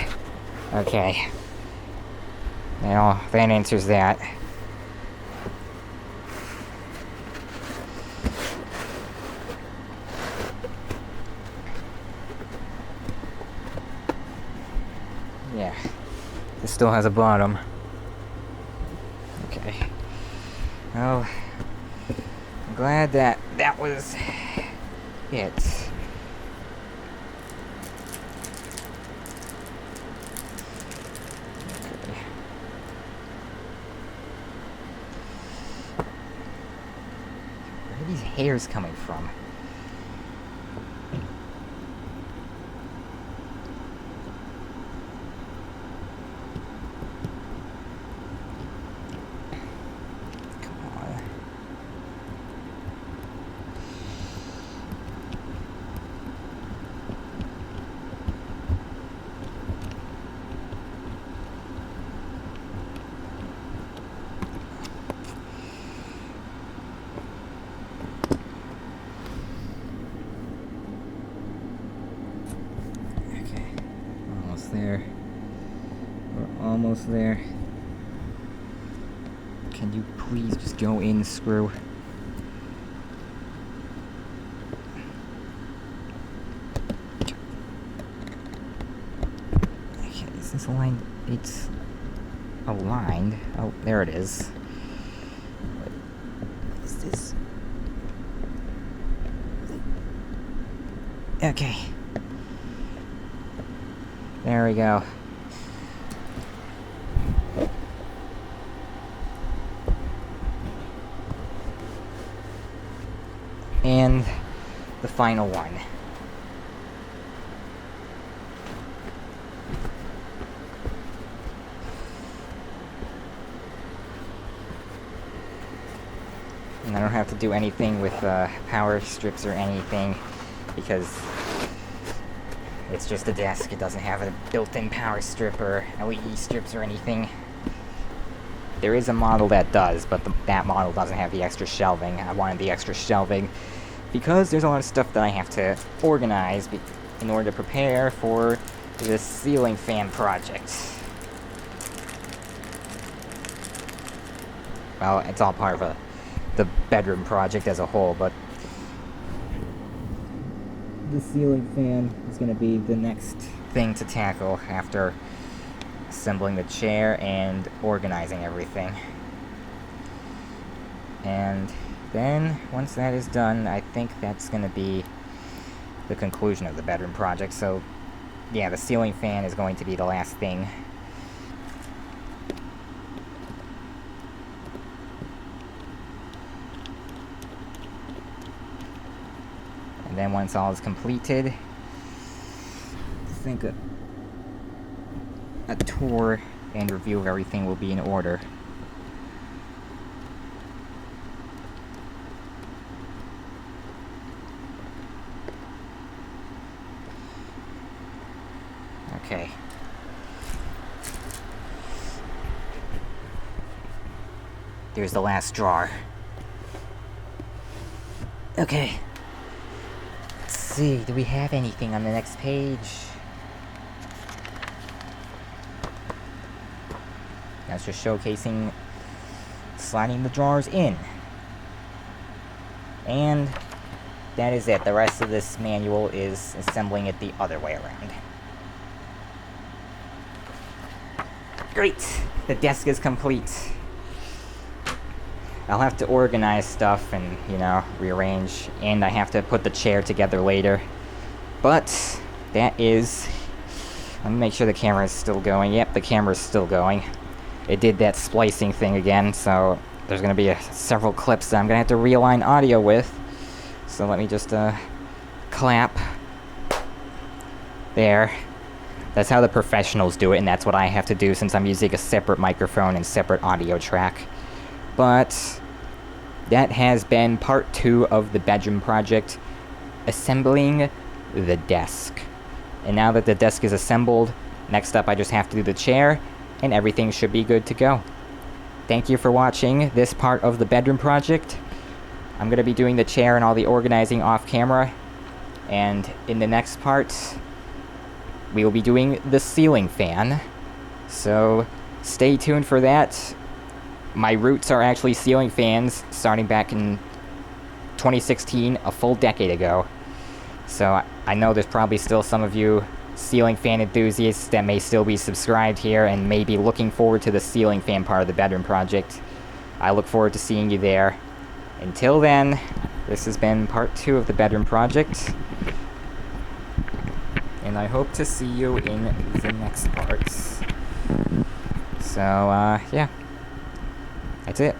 Okay. Now, that answers that. Yeah. This still has a bottom. Okay. Well, I'm glad that was it. Okay. Where are these hairs coming from? There. We're almost there. Can you please just go in, screw? Okay, is this aligned? It's aligned. Oh, there it is. What is this? Okay. There we go. And the final one. And I don't have to do anything with power strips or anything because it's just a desk. It doesn't have a built-in power strip or LED strips or anything. There is a model that does, but that model doesn't have the extra shelving. I wanted the extra shelving because there's a lot of stuff that I have to organize in order to prepare for this ceiling fan project. Well, it's all part of the bedroom project as a whole, but the ceiling fan is going to be the next thing to tackle after assembling the chair and organizing everything. And then, once that is done, I think that's going to be the conclusion of the bedroom project. So, yeah, the ceiling fan is going to be the last thing. And then once all is completed, I think a tour and review of everything will be in order. Okay. There's the last drawer. Okay. Let's see, do we have anything on the next page? That's just showcasing sliding the drawers in. And that is it. The rest of this manual is assembling it the other way around. Great! The desk is complete. I'll have to organize stuff and, rearrange, and I have to put the chair together later. But that is... Let me make sure the camera is still going. Yep, the camera is still going. It did that splicing thing again, so there's going to be several clips that I'm going to have to realign audio with. So let me just clap. There. That's how the professionals do it, and that's what I have to do since I'm using a separate microphone and separate audio track. But that has been part 2 of the bedroom project, assembling the desk. And now that the desk is assembled, next up I just have to do the chair, and everything should be good to go. Thank you for watching this part of the bedroom project. I'm going to be doing the chair and all the organizing off camera, and in the next part, we will be doing the ceiling fan. So stay tuned for that. My roots are actually ceiling fans, starting back in 2016, a full decade ago. So I know there's probably still some of you ceiling fan enthusiasts that may still be subscribed here and may be looking forward to the ceiling fan part of the bedroom project. I look forward to seeing you there. Until then, this has been part 2 of the bedroom project, and I hope to see you in the next parts. So, yeah. That's it.